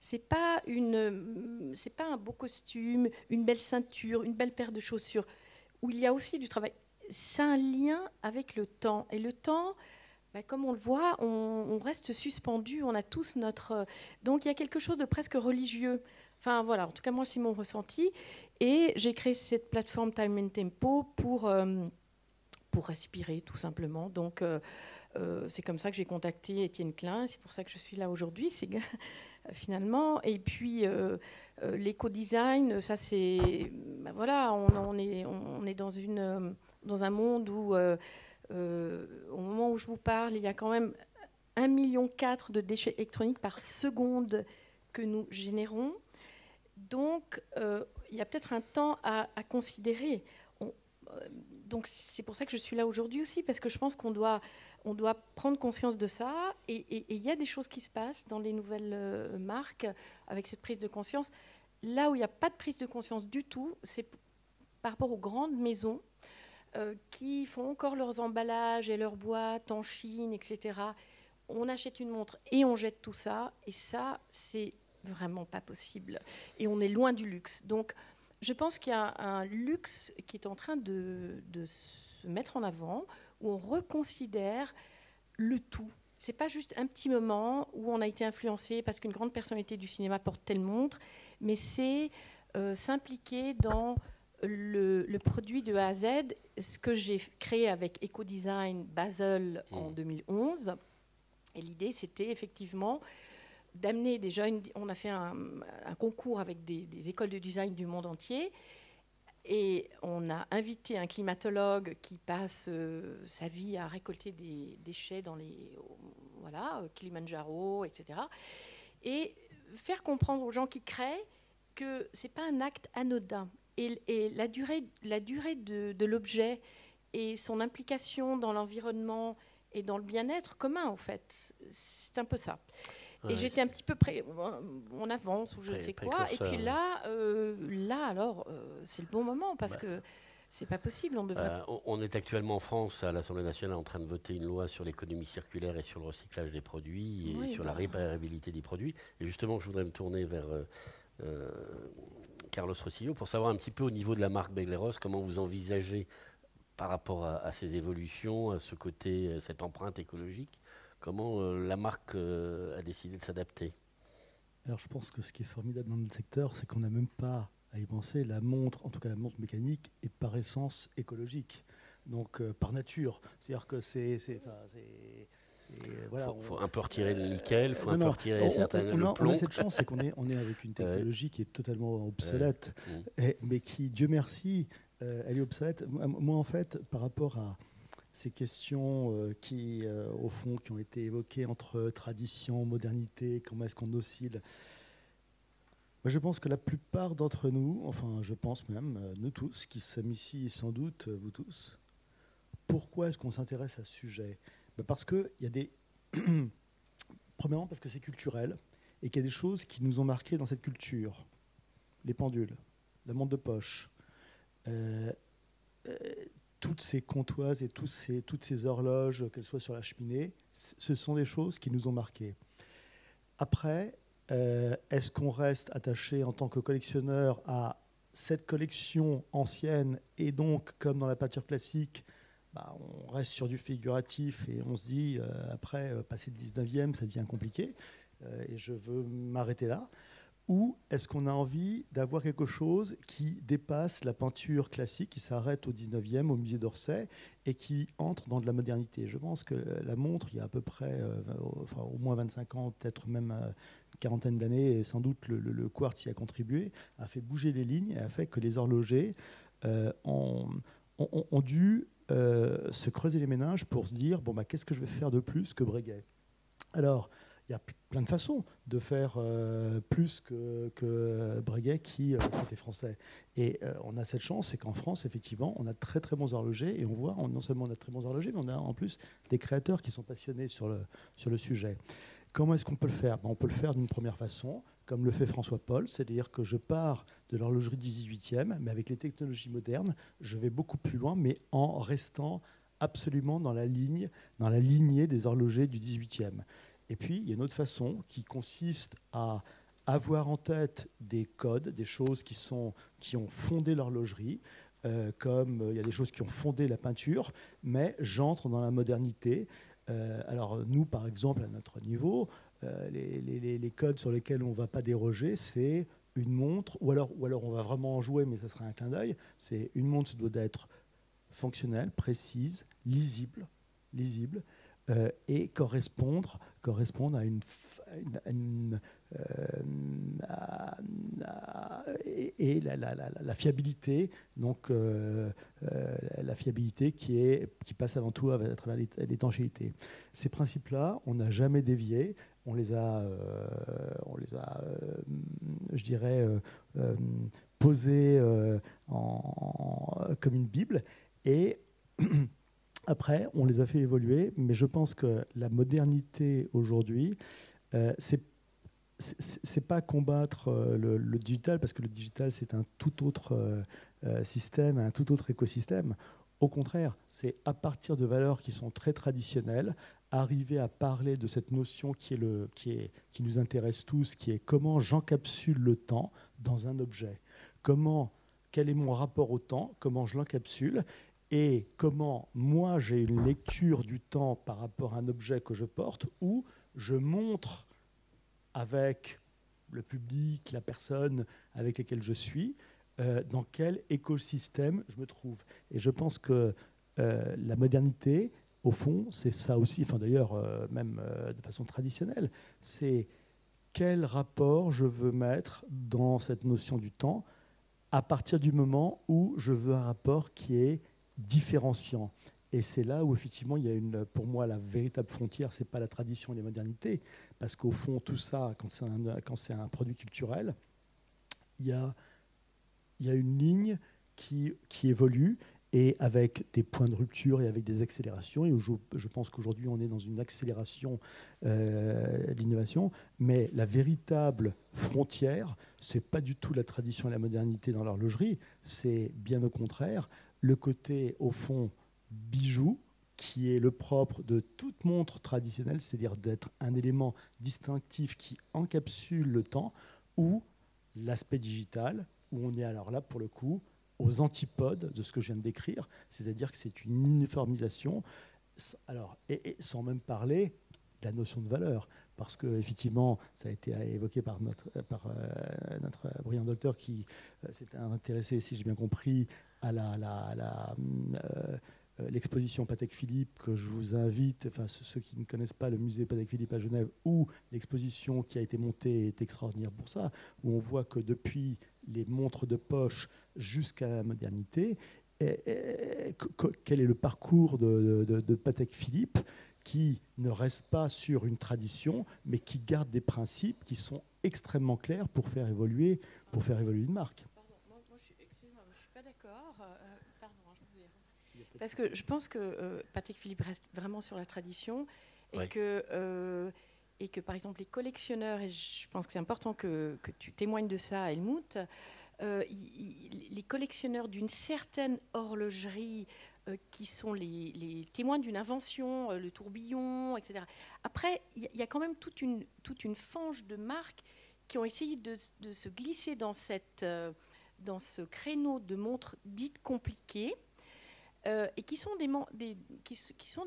C'est pas un beau costume, une belle ceinture, une belle paire de chaussures, où il y a aussi du travail. C'est un lien avec le temps. Et le temps, comme on le voit, on reste suspendu. On a tous notre... Donc il y a quelque chose de presque religieux. Enfin voilà, en tout cas moi c'est mon ressenti. Et j'ai créé cette plateforme Time and Tempo pour respirer tout simplement. Donc c'est comme ça que j'ai contacté Étienne Klein. C'est pour ça que je suis là aujourd'hui. Finalement, et puis l'éco-design, ça c'est, voilà, on est dans un monde où, au moment où je vous parle, il y a quand même 1,4 million de déchets électroniques par seconde que nous générons. Donc, il y a peut-être un temps à considérer. Donc, c'est pour ça que je suis là aujourd'hui aussi, parce que je pense qu'on doit prendre conscience de ça. Et il y a des choses qui se passent dans les nouvelles marques avec cette prise de conscience. Là où il n'y a pas de prise de conscience du tout, c'est par rapport aux grandes maisons qui font encore leurs emballages et leurs boîtes en Chine, etc. On achète une montre et on jette tout ça. Et ça, c'est vraiment pas possible. Et on est loin du luxe. Donc, je pense qu'il y a un luxe qui est en train de se mettre en avant, où on reconsidère le tout. C'est pas juste un petit moment où on a été influencé parce qu'une grande personnalité du cinéma porte telle montre, mais c'est s'impliquer dans le produit de A à Z, ce que j'ai créé avec Ecodesign Basel en 2011. Et l'idée, c'était effectivement d'amener des jeunes. On a fait un concours avec des écoles de design du monde entier. Et on a invité un climatologue qui passe sa vie à récolter des déchets dans Kilimanjaro, etc. Et faire comprendre aux gens qui créent que ce n'est pas un acte anodin. Et la durée de l'objet et son implication dans l'environnement et dans le bien-être commun, en fait, c'est un peu ça. Et j'étais un petit peu on avance ou je ne sais quoi. Et puis là, alors, c'est le bon moment parce que c'est pas possible. On est actuellement en France, à l'Assemblée nationale, en train de voter une loi sur l'économie circulaire et sur le recyclage des produits et sur la réparabilité des produits. Et justement, je voudrais me tourner vers Carlos Rosillo pour savoir un petit peu au niveau de la marque Begleros, comment vous envisagez par rapport à ces évolutions, à ce côté, cette empreinte écologique. Comment la marque a décidé de s'adapter? Alors je pense que ce qui est formidable dans notre secteur, c'est qu'on n'a même pas à y penser. La montre, en tout cas la montre mécanique, est par essence écologique, donc par nature. C'est-à-dire que voilà, faut un peu retirer le nickel, il faut un peu retirer le plomb. On a cette chance, c'est qu'on est avec une technologie qui est totalement obsolète, mais qui, Dieu merci, elle est obsolète. Moi, en fait, par rapport à ces questions au fond, qui ont été évoquées entre tradition, modernité, comment est-ce qu'on oscille. Moi, je pense que la plupart d'entre nous, enfin, je pense même, nous tous, qui sommes ici, sans doute, vous tous, pourquoi est-ce qu'on s'intéresse à ce sujet? Parce qu'il y a des... Premièrement, parce que c'est culturel, et qu'il y a des choses qui nous ont marqués dans cette culture. Les pendules, la montre de poche, toutes ces comptoises et toutes ces horloges, qu'elles soient sur la cheminée, ce sont des choses qui nous ont marqués. Après, est-ce qu'on reste attaché en tant que collectionneur à cette collection ancienne et donc, comme dans la peinture classique, on reste sur du figuratif et on se dit, après, passer le 19e, ça devient compliqué et je veux m'arrêter là. Ou est-ce qu'on a envie d'avoir quelque chose qui dépasse la peinture classique, qui s'arrête au 19e, au musée d'Orsay, et qui entre dans de la modernité? Je pense que la montre, il y a à peu près au moins 25 ans, peut-être même une quarantaine d'années, et sans doute le quartz y a contribué, a fait bouger les lignes et a fait que les horlogers ont dû se creuser les méninges pour se dire, qu'est-ce que je vais faire de plus que Breguet? Alors, il y a plein de façons de faire plus que Breguet qui était français. Et on a cette chance, c'est qu'en France, effectivement, on a très très bons horlogers et on voit, non seulement on a de très bons horlogers, mais on a en plus des créateurs qui sont passionnés sur le sujet. Comment est-ce qu'on peut le faire? On peut le faire d'une première façon, comme le fait François Paul, c'est-à-dire que je pars de l'horlogerie du 18e, mais avec les technologies modernes, je vais beaucoup plus loin, mais en restant absolument dans la lignée des horlogers du 18e. Et puis, il y a une autre façon qui consiste à avoir en tête des codes, des choses qui ont fondé l'horlogerie, comme il y a des choses qui ont fondé la peinture, mais j'entre dans la modernité. Alors nous, par exemple, à notre niveau, les codes sur lesquels on ne va pas déroger, c'est une montre, ou alors on va vraiment en jouer, mais ça sera un clin d'œil, c'est une montre qui doit être fonctionnelle, précise, lisible, et correspondre à la fiabilité, donc la fiabilité qui passe avant tout à travers l'étanchéité. Ces principes-là, on n'a jamais dévié, on les a je dirais, posés comme une Bible, et après, on les a fait évoluer, mais je pense que la modernité aujourd'hui, c'est pas combattre le digital, parce que le digital, c'est un tout autre système, un tout autre écosystème. Au contraire, c'est à partir de valeurs qui sont très traditionnelles, arriver à parler de cette notion qui nous intéresse tous, qui est comment j'encapsule le temps dans un objet. Quel est mon rapport au temps, comment je l'encapsule, et comment moi j'ai une lecture du temps par rapport à un objet que je porte, où je montre avec le public, la personne avec laquelle je suis, dans quel écosystème je me trouve. Et je pense que la modernité, au fond, c'est ça aussi, enfin d'ailleurs même de façon traditionnelle, c'est quel rapport je veux mettre dans cette notion du temps à partir du moment où je veux un rapport qui est différenciant. Et c'est là où effectivement il y a pour moi la véritable frontière, c'est pas la tradition et la modernité, parce qu'au fond tout ça, quand c'est un produit culturel, il y a une ligne qui évolue, et avec des points de rupture et avec des accélérations. Et je pense qu'aujourd'hui on est dans une accélération de l'innovation, mais la véritable frontière, c'est pas du tout la tradition et la modernité dans l'horlogerie, c'est bien au contraire le côté, au fond, bijou, qui est le propre de toute montre traditionnelle, c'est-à-dire d'être un élément distinctif qui encapsule le temps, ou l'aspect digital, où on est alors là, pour le coup, aux antipodes de ce que je viens de décrire, c'est-à-dire que c'est une uniformisation, alors, et sans même parler de la notion de valeur, parce qu'effectivement, ça a été évoqué par notre brillant docteur qui s'est intéressé, si j'ai bien compris, à l'exposition Patek Philippe, que je vous invite, enfin ceux qui ne connaissent pas le musée Patek Philippe à Genève, où l'exposition qui a été montée est extraordinaire pour ça, où on voit que depuis les montres de poche jusqu'à la modernité, quel est le parcours de Patek Philippe, qui ne reste pas sur une tradition, mais qui garde des principes qui sont extrêmement clairs pour faire évoluer une marque. Excusez-moi, je ne suis pas d'accord. Parce que je pense que Patek Philippe reste vraiment sur la tradition, et que et que par exemple les collectionneurs, et je pense que c'est important que tu témoignes de ça, Helmut, les collectionneurs d'une certaine horlogerie qui sont les témoins d'une invention, le tourbillon, etc. Après, il y a quand même toute une fange de marques qui ont essayé de se glisser dans ce créneau de montres dites compliquées, et qui sont des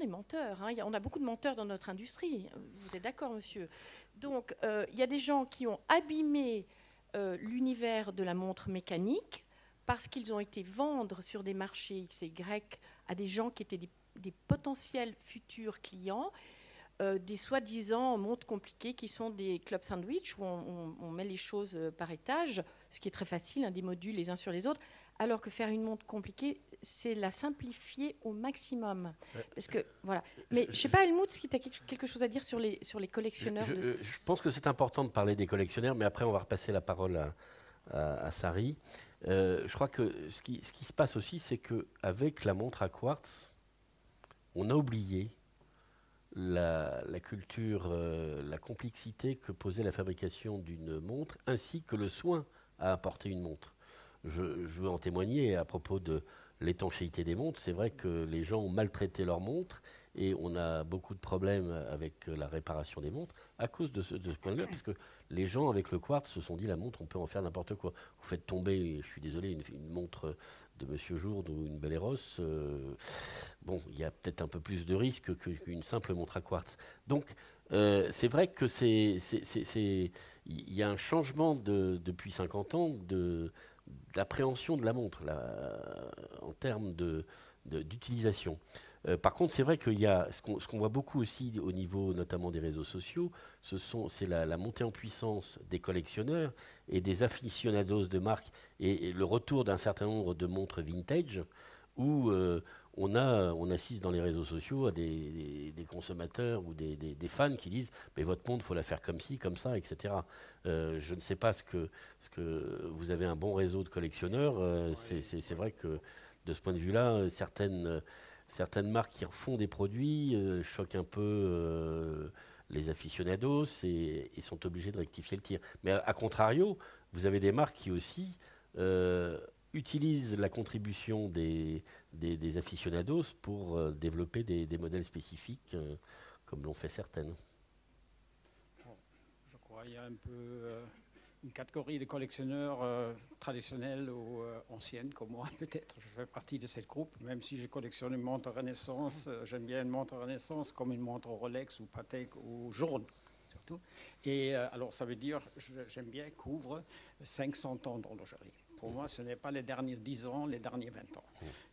menteurs. Hein. On a beaucoup de menteurs dans notre industrie. Vous êtes d'accord, monsieur? Donc, il y a des gens qui ont abîmé l'univers de la montre mécanique parce qu'ils ont été vendre sur des marchés X et Y à des gens qui étaient des potentiels futurs clients, des soi-disant montres compliquées qui sont des club sandwich où on met les choses par étage, ce qui est très facile, hein, des modules les uns sur les autres, alors que faire une montre compliquée, c'est la simplifier au maximum. Parce que, voilà. Mais je ne sais pas, Helmut, si tu as quelque chose à dire sur les collectionneurs. Je pense que c'est important de parler des collectionneurs, mais après on va repasser la parole à Sari. Je crois que ce qui se passe aussi, c'est qu'avec la montre à quartz, on a oublié la culture, la complexité que posait la fabrication d'une montre, ainsi que le soin à apporter une montre. Je veux en témoigner à propos de l'étanchéité des montres. C'est vrai que les gens ont maltraité leurs montres et on a beaucoup de problèmes avec la réparation des montres à cause de ce point de vue, parce que les gens avec le quartz se sont dit la montre, on peut en faire n'importe quoi. Vous faites tomber, je suis désolé, une montre de Monsieur Jourde ou une Belleros, bon, il y a peut-être un peu plus de risque qu'une simple montre à quartz. Donc, c'est vrai que il y a un changement depuis 50 ans d'appréhension de la montre en termes d'utilisation. Par contre, c'est vrai qu'il y a ce qu'on voit beaucoup aussi au niveau notamment des réseaux sociaux, c'est la montée en puissance des collectionneurs et des aficionados de marques et le retour d'un certain nombre de montres vintage où on assiste dans les réseaux sociaux à des consommateurs ou des fans qui disent mais votre montre, il faut la faire comme ci, comme ça, etc. Je ne sais pas ce que vous avez un bon réseau de collectionneurs. C'est vrai que de ce point de vue-là, certaines marques qui refont des produits choquent un peu les aficionados et sont obligés de rectifier le tir. Mais à contrario, vous avez des marques qui aussi utilisent la contribution des aficionados pour développer des modèles spécifiques, comme l'ont fait certaines. Je crois qu'il y a un peu une catégorie de collectionneurs traditionnels ou anciennes, comme moi peut-être. Je fais partie de cette groupe, même si je collectionne une montre Renaissance. J'aime bien une montre Renaissance comme une montre Rolex ou Patek ou Journe, surtout. Et alors ça veut dire, j'aime bien couvre 500 ans d'horlogerie. Pour moi, ce n'est pas les derniers 10 ans, les derniers 20 ans.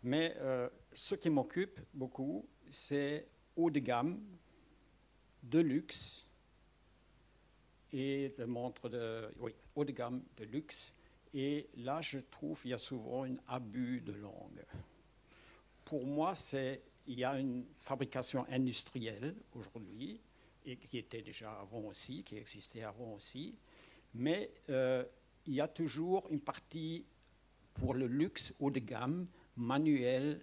Mais ce qui m'occupe beaucoup, c'est haut de gamme, de luxe, et de montres haut de gamme, de luxe. Et là, je trouve qu'il y a souvent un abus de langue. Pour moi, il y a une fabrication industrielle aujourd'hui, et qui était déjà avant aussi, qui existait avant aussi, mais il y a toujours une partie pour le luxe haut de gamme, manuel,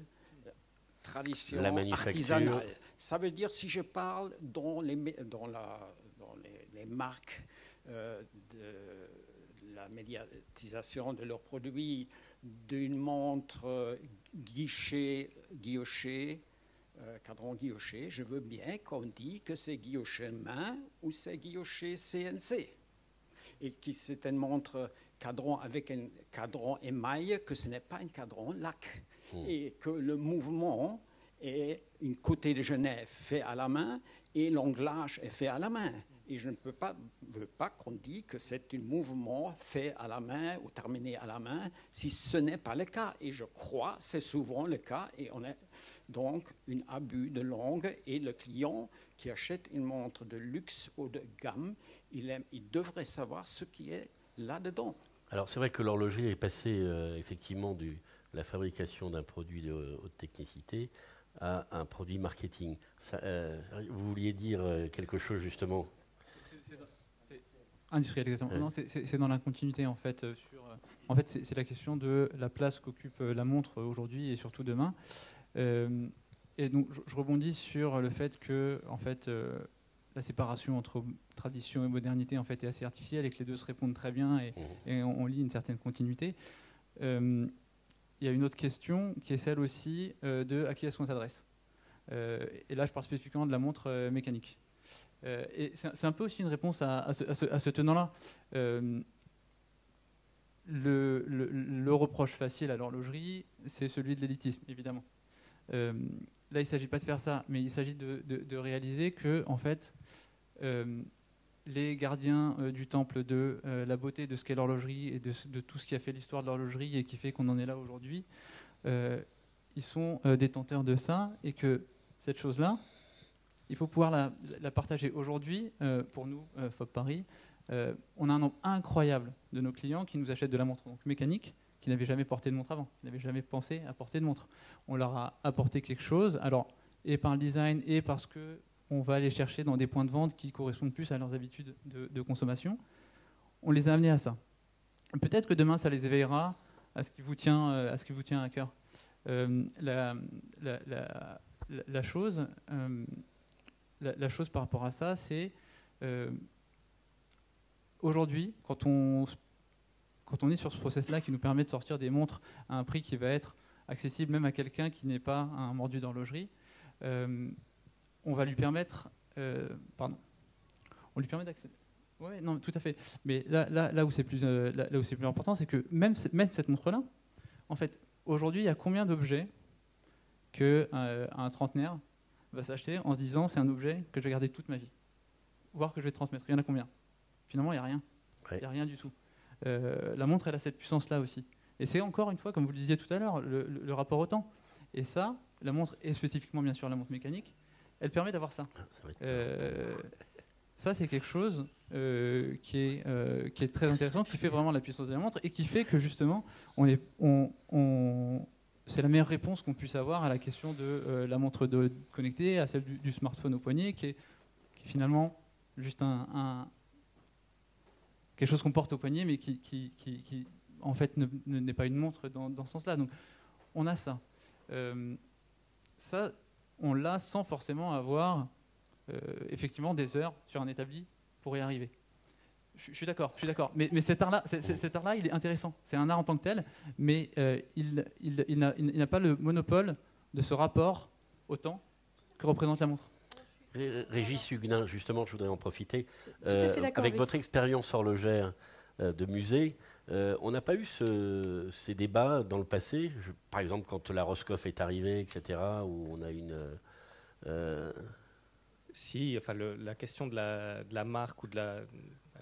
tradition, artisanale. Ça veut dire, si je parle dans les marques de la médiatisation de leurs produits, d'une montre guilloché, cadran guilloché, je veux bien qu'on dise que c'est guilloché main ou c'est guilloché CNC. Et que c'est une montre cadran avec un cadran émail, que ce n'est pas un cadran lac. Et que le mouvement est une côté de Genève fait à la main et l'anglage est fait à la main. Et je ne veux pas qu'on dise que c'est un mouvement fait à la main ou terminé à la main si ce n'est pas le cas. Et je crois que c'est souvent le cas. Et on a donc un abus de langue. Et le client qui achète une montre de luxe ou de gamme, il devrait savoir ce qui est là-dedans. Alors c'est vrai que l'horlogerie est passée effectivement de la fabrication d'un produit de haute technicité à un produit marketing. Vous vouliez dire quelque chose justement? Industriel, exactement. Ouais. Non, c'est dans la continuité en fait. C'est la question de la place qu'occupe la montre aujourd'hui et surtout demain. Et donc je rebondis sur le fait que en fait la séparation entre tradition et modernité en fait est assez artificielle et que les deux se répondent très bien et on lit une certaine continuité. Il y a une autre question qui est celle aussi de à qui est-ce qu'on s'adresse. Et là, je parle spécifiquement de la montre mécanique. Et c'est un peu aussi une réponse à ce tenant-là. Le reproche facile à l'horlogerie, c'est celui de l'élitisme, évidemment. Là, il ne s'agit pas de faire ça, mais il s'agit de réaliser que, en fait, les gardiens du temple de la beauté de ce qu'est l'horlogerie et de tout ce qui a fait l'histoire de l'horlogerie et qui fait qu'on en est là aujourd'hui, ils sont détenteurs de ça et que cette chose-là, il faut pouvoir la partager. Aujourd'hui, pour nous, FOP Paris, on a un nombre incroyable de nos clients qui nous achètent de la montre donc mécanique, qui n'avaient jamais porté de montre avant, qui n'avaient jamais pensé à porter de montre. On leur a apporté quelque chose, alors, et par le design, et parce qu'on va aller chercher dans des points de vente qui correspondent plus à leurs habitudes de consommation. On les a amenés à ça. Peut-être que demain, ça les éveillera à ce qui vous tient à cœur. La chose par rapport à ça, c'est aujourd'hui, quand on est sur ce process-là qui nous permet de sortir des montres à un prix qui va être accessible même à quelqu'un qui n'est pas un mordu d'horlogerie, on va lui permettre, on lui permet d'accéder. Oui, non, tout à fait. Mais là où c'est plus important, c'est que même cette montre-là, en fait, aujourd'hui, il y a combien d'objets qu'un trentenaire va s'acheter en se disant c'est un objet que je vais garder toute ma vie, voire que je vais transmettre. Il y en a combien? Finalement, il n'y a rien. Il n'y a rien du tout. La montre, elle a cette puissance-là aussi. Et c'est encore une fois, comme vous le disiez tout à l'heure, le rapport au temps. Et ça, la montre, et spécifiquement bien sûr la montre mécanique, elle permet d'avoir ça. Ça, c'est quelque chose qui est très intéressant, qui fait vraiment la puissance de la montre et qui fait que justement, c'est la meilleure réponse qu'on puisse avoir à la question de la montre connectée, à celle du smartphone au poignet, qui est finalement juste quelque chose qu'on porte au poignet, mais qui en fait n'est pas une montre dans ce sens-là. Donc, on a ça. Ça, on l'a sans forcément avoir effectivement des heures sur un établi pour y arriver. Je suis d'accord. Mais cet art-là, il est intéressant. C'est un art en tant que tel, mais il n'a pas le monopole de ce rapport au temps que représente la montre. Régis Huguenin, justement, je voudrais en profiter. Avec votre expérience horlogère de musée, on n'a pas eu ces débats dans le passé, par exemple quand la Roscoff est arrivée, etc., où on a une... Si, enfin, la question de la marque ou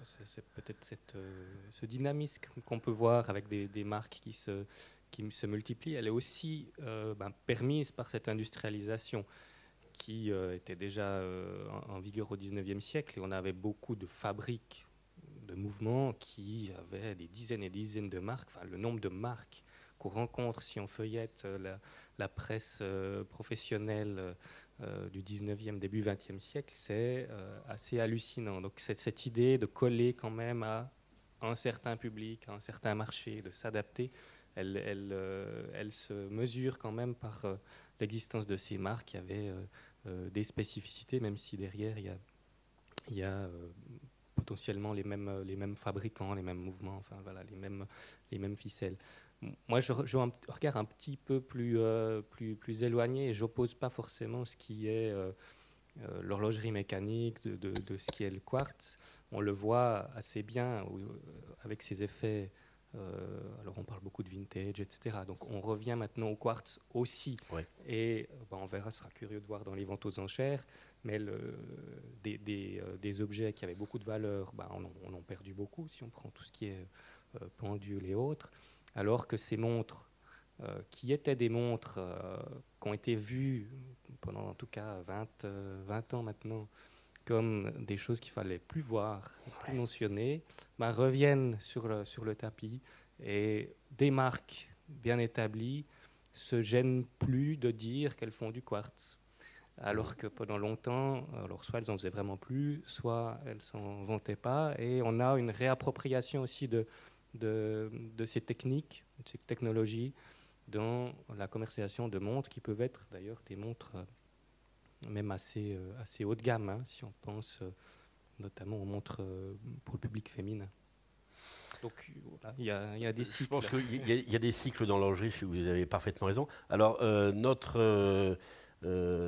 c'est peut-être ce dynamisme qu'on peut voir avec des marques qui se multiplient, elle est aussi permise par cette industrialisation qui était déjà en vigueur au XIXe siècle, et on avait beaucoup de fabriques de mouvements qui avaient des dizaines et des dizaines de marques. Enfin, le nombre de marques qu'on rencontre si on feuillette la presse professionnelle du 19e, début 20e siècle, c'est assez hallucinant. Donc cette idée de coller quand même à un certain public, à un certain marché, de s'adapter, elle se mesure quand même par l'existence de ces marques qui avaient des spécificités, même si derrière il y a potentiellement les mêmes fabricants, les mêmes mouvements, enfin voilà, les mêmes ficelles. Moi, je un regard un petit peu plus éloigné, et j'oppose pas forcément ce qui est l'horlogerie mécanique de ce qui est le quartz. On le voit assez bien avec ses effets. Alors on parle beaucoup de vintage, etc. Donc on revient maintenant au quartz aussi. Ouais. Et on verra, ce sera curieux de voir dans les ventes aux enchères, mais des objets qui avaient beaucoup de valeur, on en perdu beaucoup si on prend tout ce qui est pendule et autres, alors que ces montres qui étaient des montres qui ont été vues pendant en tout cas 20 ans maintenant comme des choses qu'il fallait plus voir, plus mentionner, reviennent sur le tapis, et des marques bien établies se gênent plus de dire qu'elles font du quartz. Alors que pendant longtemps, alors soit elles en faisaient vraiment plus, soit elles s'en vantaient pas, et on a une réappropriation aussi de ces techniques, de ces technologies dans la commercialisation de montres qui peuvent être d'ailleurs des montres même assez haut de gamme, hein, si on pense notamment aux montres pour le public féminin. Donc voilà, il y a des cycles. Je pense qu'il y a des cycles dans l'horlogerie, vous avez parfaitement raison. Alors, notre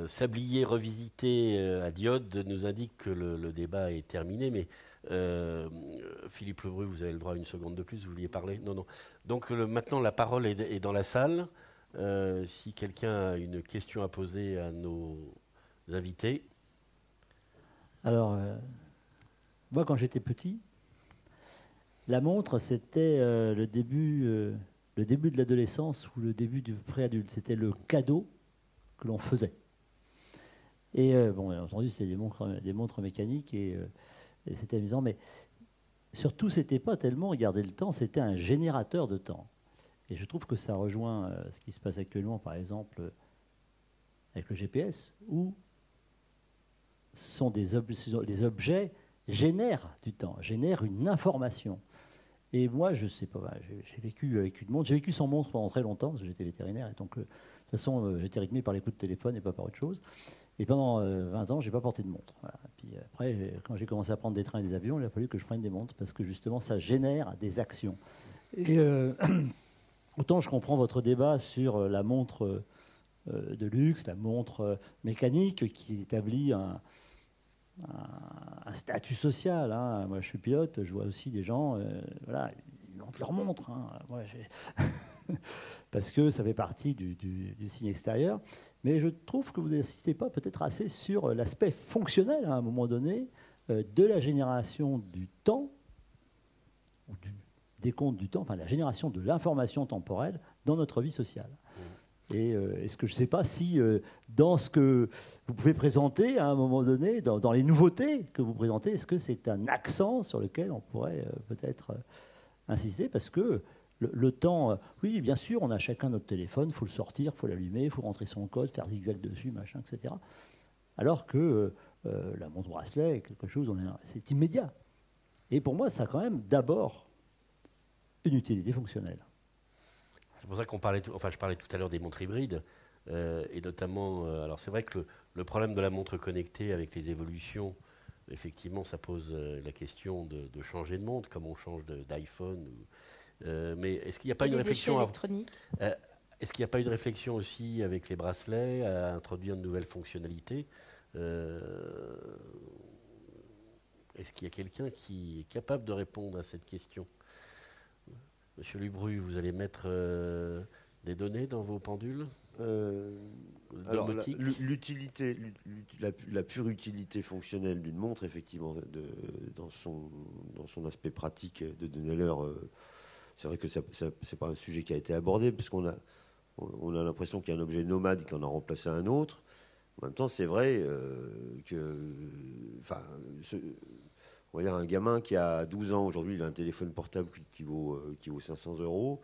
sablier revisité à diode nous indique que le débat est terminé, mais Philippe Lebru, vous avez le droit à une seconde de plus, vous vouliez parler? Non. Donc maintenant, la parole est dans la salle. Si quelqu'un a une question à poser à nos invités. Alors, moi, quand j'étais petit, la montre, c'était le début de l'adolescence ou le début du préadulte. C'était le cadeau que l'on faisait. Et bon, bien entendu, c'était des montres mécaniques et c'était amusant. Mais surtout, c'était pas tellement regarder le temps, c'était un générateur de temps. Et je trouve que ça rejoint ce qui se passe actuellement, par exemple, avec le GPS, où les objets génèrent du temps, génèrent une information. Et moi, je sais pas, j'ai vécu avec une montre. J'ai vécu sans montre pendant très longtemps, parce que j'étais vétérinaire, et donc de toute façon, j'étais rythmé par les coups de téléphone et pas par autre chose. Et pendant 20 ans, j'ai pas porté de montre. Voilà. Puis après, quand j'ai commencé à prendre des trains et des avions, il a fallu que je prenne des montres, parce que justement, ça génère des actions. Et autant je comprends votre débat sur la montre de luxe, la montre mécanique, qui établit un statut social. Hein. Moi, je suis pilote, je vois aussi des gens, voilà, ils montent leur montre. Hein. Moi, parce que ça fait partie du signe extérieur. Mais je trouve que vous n'insistez pas peut-être assez sur l'aspect fonctionnel, à un moment donné, de la génération du temps, ou du décompte du temps, enfin la génération de l'information temporelle dans notre vie sociale. Et est-ce que je ne sais pas si dans ce que vous pouvez présenter à un moment donné, dans les nouveautés que vous présentez, est-ce que c'est un accent sur lequel on pourrait peut-être insister? Parce que le temps, oui, bien sûr, on a chacun notre téléphone, il faut le sortir, il faut l'allumer, il faut rentrer son code, faire zigzag dessus, machin, etc. Alors que la montre bracelet est quelque chose, c'est immédiat. Et pour moi, ça a quand même d'abord une utilité fonctionnelle. C'est pour ça qu'on parlait, je parlais tout à l'heure des montres hybrides, et notamment, alors c'est vrai que le problème de la montre connectée avec les évolutions, effectivement, ça pose la question de changer de montre, comme on change d'iPhone. Mais est-ce qu'il n'y a pas une réflexion est-ce qu'il n'y a pas eu de réflexion aussi avec les bracelets à introduire de nouvelles fonctionnalités? Est-ce qu'il y a quelqu'un qui est capable de répondre à cette question? Monsieur Lebru, vous allez mettre des données dans vos pendules? Alors, l'utilité, la pure utilité fonctionnelle d'une montre, effectivement, dans son aspect pratique de donner l'heure, c'est vrai que c'est pas un sujet qui a été abordé, parce qu'on a l'impression qu'il y a un objet nomade qui en a remplacé un autre. En même temps, c'est vrai on va dire un gamin qui a 12 ans aujourd'hui, il a un téléphone portable qui vaut 500 €.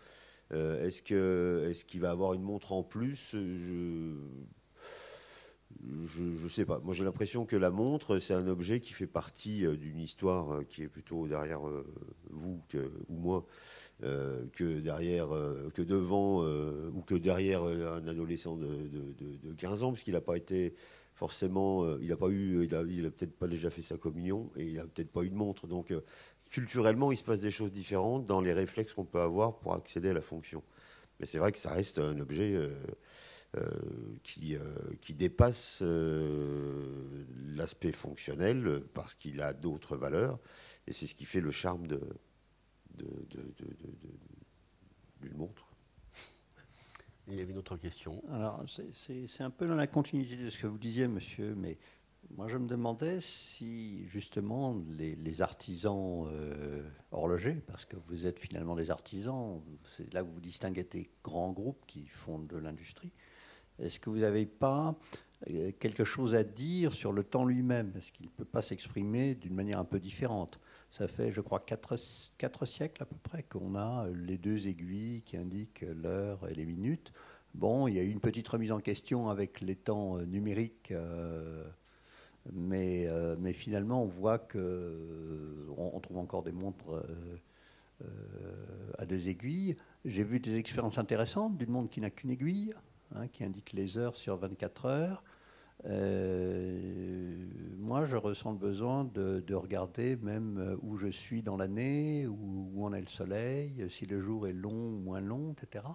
Est-ce qu'il va avoir une montre en plus? Je sais pas. Moi, j'ai l'impression que la montre, c'est un objet qui fait partie d'une histoire qui est plutôt derrière vous ou moi que devant ou que derrière un adolescent de 15 ans, parce qu'il n'a pas été forcément, il a peut-être pas déjà fait sa communion et il n'a peut-être pas eu de montre. Donc, culturellement, il se passe des choses différentes dans les réflexes qu'on peut avoir pour accéder à la fonction. Mais c'est vrai que ça reste un objet qui dépasse l'aspect fonctionnel parce qu'il a d'autres valeurs. Et c'est ce qui fait le charme d'une montre. Il y avait une autre question. Alors, c'est un peu dans la continuité de ce que vous disiez, monsieur, mais moi, je me demandais si, justement, les artisans horlogers, parce que vous êtes finalement des artisans, c'est là que vous distinguez des grands groupes qui font de l'industrie, est-ce que vous n'avez pas quelque chose à dire sur le temps lui-même? Est-ce qu'il ne peut pas s'exprimer d'une manière un peu différente? Ça fait, je crois, 4 siècles à peu près qu'on a les deux aiguilles qui indiquent l'heure et les minutes. Bon, il y a eu une petite remise en question avec les temps numériques, mais finalement, on voit qu'on trouve encore des montres à deux aiguilles. J'ai vu des expériences intéressantes d'une montre qui n'a qu'une aiguille, qui indique les heures sur 24 heures. Moi, je ressens le besoin de regarder même où je suis dans l'année, où en est le soleil, si le jour est long ou moins long, etc.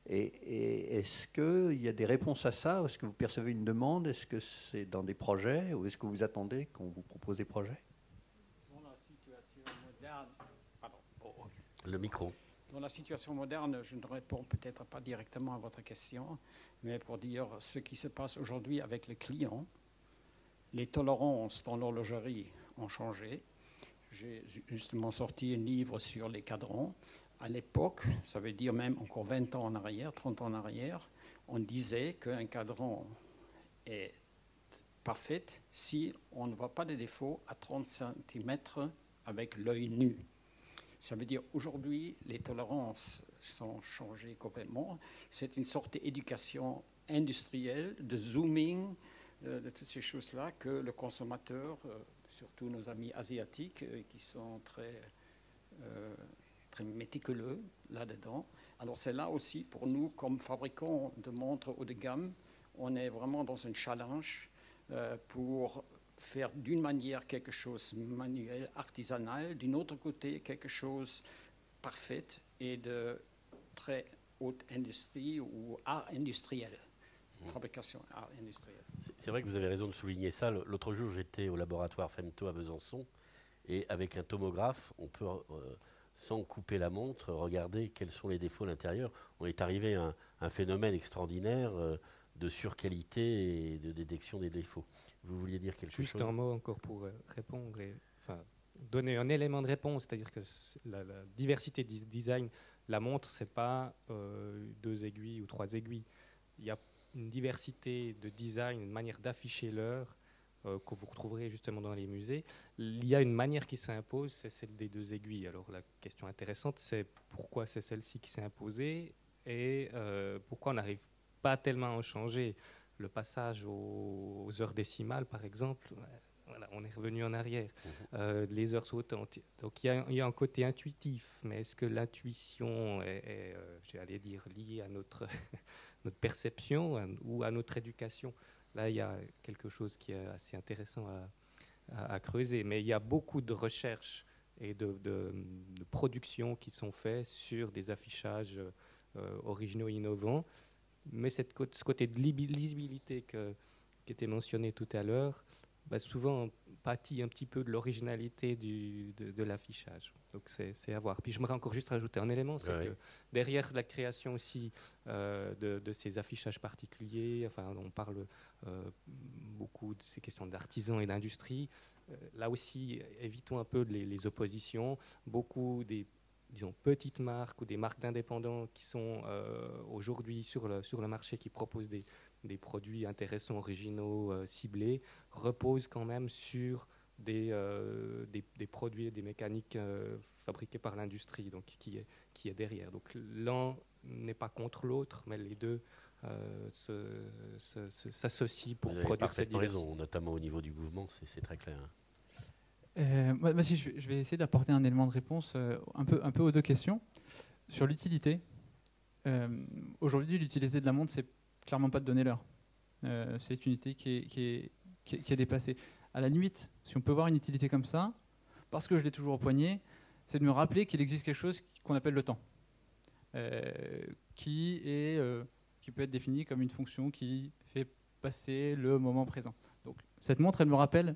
Et est-ce qu'il y a des réponses à ça? Est-ce que vous percevez une demande? Est-ce que c'est dans des projets? Ou est-ce que vous attendez qu'on vous propose des projets? Dans la situation moderne, Le micro. Dans la situation moderne, je ne réponds peut-être pas directement à votre question, mais pour dire ce qui se passe aujourd'hui avec le client, les tolérances dans l'horlogerie ont changé. J'ai justement sorti un livre sur les cadrans. À l'époque, ça veut dire même encore 20 ans en arrière, 30 ans en arrière, on disait qu'un cadran est parfait si on ne voit pas de défauts à 30 cm avec l'œil nu. Ça veut dire aujourd'hui, les tolérances sont changées complètement. C'est une sorte d'éducation industrielle, de zooming, de toutes ces choses-là que le consommateur, surtout nos amis asiatiques, qui sont très méticuleux là-dedans. Alors c'est là aussi pour nous, comme fabricants de montres haut de gamme, on est vraiment dans un challenge pour faire d'une manière quelque chose manuel, artisanal, d'un autre côté quelque chose parfait et de très haute industrie ou art industriel, fabrication art industriel. C'est vrai que vous avez raison de souligner ça. L'autre jour, j'étais au laboratoire Femto à Besançon et avec un tomographe, on peut, sans couper la montre, regarder quels sont les défauts à l'intérieur. On est arrivé à un phénomène extraordinaire de surqualité et de détection des défauts. Vous vouliez dire quelque chose? Juste un mot encore pour répondre et donner un élément de réponse, c'est-à-dire que la diversité du design, la montre, c'est pas 2 aiguilles ou 3 aiguilles. Il y a une diversité de design, une manière d'afficher l'heure que vous retrouverez justement dans les musées. Il y a une manière qui s'impose, c'est celle des 2 aiguilles. Alors la question intéressante, c'est pourquoi c'est celle-ci qui s'est imposée et pourquoi on n'arrive pas tellement à en changer. Le passage aux heures décimales, par exemple, voilà, on est revenu en arrière. Les heures sautantes. Donc il y a un côté intuitif, mais est-ce que l'intuition est j'allais dire, liée à notre, notre perception ou à notre éducation? Là, il y a quelque chose qui est assez intéressant à creuser. Mais il y a beaucoup de recherches et de productions qui sont faites sur des affichages originaux et innovants. Mais ce côté de lisibilité qui était mentionné tout à l'heure, souvent pâtit un petit peu de l'originalité de l'affichage. Donc c'est à voir. Puis j'aimerais encore juste rajouter un élément, c'est que derrière la création aussi de ces affichages particuliers, on parle beaucoup de ces questions d'artisans et d'industrie. Là aussi, évitons un peu les oppositions. Beaucoup des petites marques ou des marques d'indépendants qui sont aujourd'hui sur le marché, qui proposent des produits intéressants, originaux, ciblés, reposent quand même sur des produits et des mécaniques fabriqués par l'industrie, donc qui est derrière. Donc l'un n'est pas contre l'autre, mais les deux s'associent pour produire cette diversité. Vous avez parfaitement raison, notamment au niveau du mouvement, c'est très clair. Moi, si je vais essayer d'apporter un élément de réponse un peu aux 2 questions. Sur l'utilité, aujourd'hui, l'utilité de la montre, c'est clairement pas de donner l'heure. C'est une utilité qui est dépassée. À la limite, si on peut voir une utilité comme ça, parce que je l'ai toujours au poignet, c'est de me rappeler qu'il existe quelque chose qu'on appelle le temps, qui peut être défini comme une fonction qui fait passer le moment présent. Donc, cette montre, elle me rappelle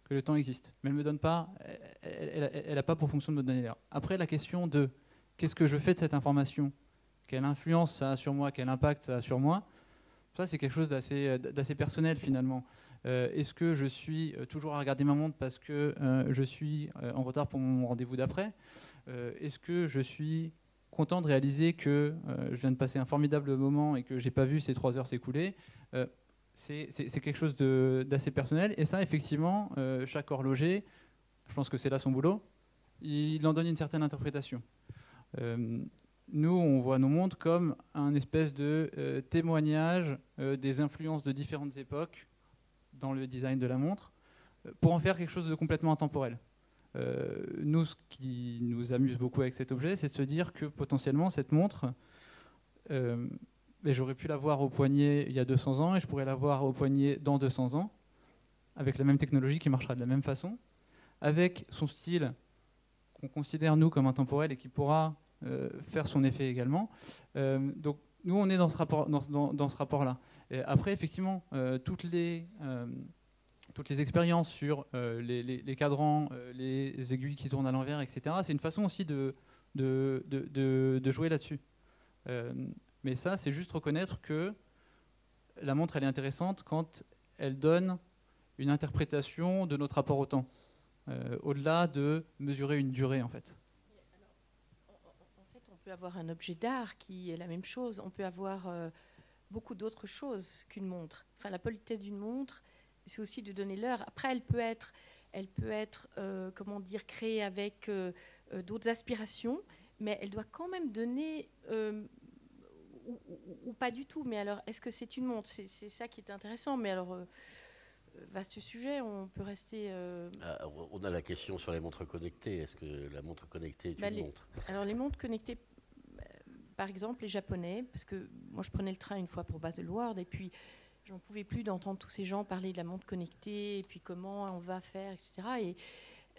que le temps existe, mais elle me donne pas, elle n'a pas pour fonction de me donner l'heure. Après, la question de qu'est-ce que je fais de cette information, quelle influence ça a sur moi, quel impact ça a sur moi, ça c'est quelque chose d'assez personnel finalement. Est-ce que je suis toujours à regarder ma montre parce que je suis en retard pour mon rendez-vous d'après? Est-ce que je suis content de réaliser que je viens de passer un formidable moment et que j'ai pas vu ces 3 heures s'écouler? C'est quelque chose d'assez personnel. Et ça, effectivement, chaque horloger, je pense que c'est là son boulot, il en donne une certaine interprétation. Nous, on voit nos montres comme un espèce de témoignage des influences de différentes époques dans le design de la montre, pour en faire quelque chose de complètement intemporel. Nous, ce qui nous amuse beaucoup avec cet objet, c'est de se dire que potentiellement, cette montre, mais j'aurais pu l'avoir au poignet il y a 200 ans et je pourrais l'avoir au poignet dans 200 ans, avec la même technologie qui marchera de la même façon, avec son style qu'on considère nous comme intemporel et qui pourra faire son effet également. Donc nous on est dans ce rapport-là. Et après effectivement toutes les expériences sur les cadrans, les aiguilles qui tournent à l'envers, etc. C'est une façon aussi de jouer là-dessus. Mais ça, c'est juste reconnaître que la montre, elle est intéressante quand elle donne une interprétation de notre rapport au temps, au-delà de mesurer une durée, en fait. En fait, on peut avoir un objet d'art qui est la même chose. On peut avoir beaucoup d'autres choses qu'une montre. Enfin, la politesse d'une montre, c'est aussi de donner l'heure. Après, elle peut être comment dire, créée avec d'autres aspirations, mais elle doit quand même donner, ou pas du tout. Mais alors, est-ce que c'est une montre ? C'est ça qui est intéressant. Mais alors, vaste sujet, on peut rester... On a la question sur les montres connectées. Est-ce que la montre connectée est une montre ? Alors, les montres connectées, par exemple, les Japonais, parce que moi, je prenais le train une fois pour Baselworld, et puis j'en pouvais plus d'entendre tous ces gens parler de la montre connectée, et puis comment on va faire, etc. Et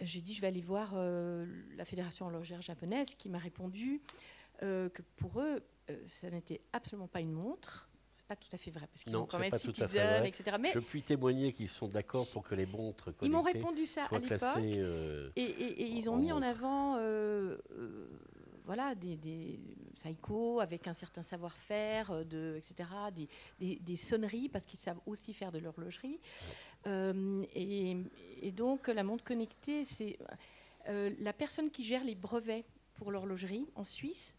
j'ai dit, je vais aller voir la Fédération horlogère japonaise, qui m'a répondu que pour eux, ça n'était absolument pas une montre. C'est pas tout à fait vrai, parce qu'ils ont quand même Citizen, etc. Mais je puis témoigner qu'ils sont d'accord pour que les montres connectées ils m'ont répondu ça soient à l'époque, classées et ils ont mis en avant voilà, des Seiko avec un certain savoir-faire, etc., des sonneries, parce qu'ils savent aussi faire de l'horlogerie. Et donc, la montre connectée, c'est la personne qui gère les brevets pour l'horlogerie en Suisse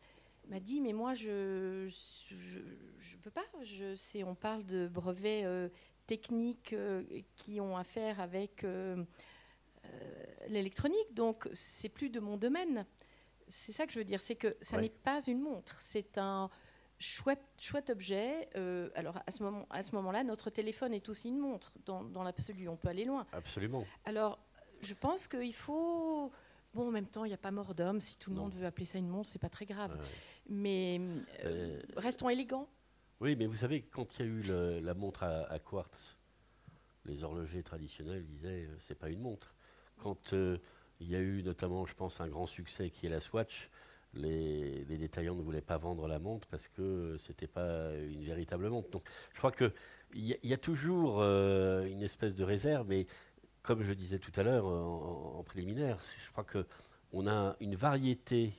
m'a dit, mais moi, je peux pas. On parle de brevets techniques qui ont à faire avec l'électronique, donc c'est plus de mon domaine. C'est ça que je veux dire, c'est que ça n'est pas une montre, c'est un chouette objet. Alors à ce moment-là, notre téléphone est aussi une montre, dans l'absolu, on peut aller loin. Absolument. Alors, je pense qu'il faut... Bon, en même temps, il n'y a pas mort d'homme, si tout le monde veut appeler ça une montre, c'est pas très grave. Mais restons élégants. Oui, mais vous savez, quand il y a eu la montre à quartz, les horlogers traditionnels disaient c'est pas une montre. Quand il y a eu notamment, je pense, un grand succès qui est la Swatch, les détaillants ne voulaient pas vendre la montre parce que c'était pas une véritable montre. Donc, je crois qu'il y a toujours une espèce de réserve, mais comme je disais tout à l'heure en préliminaire, je crois qu'on a une variété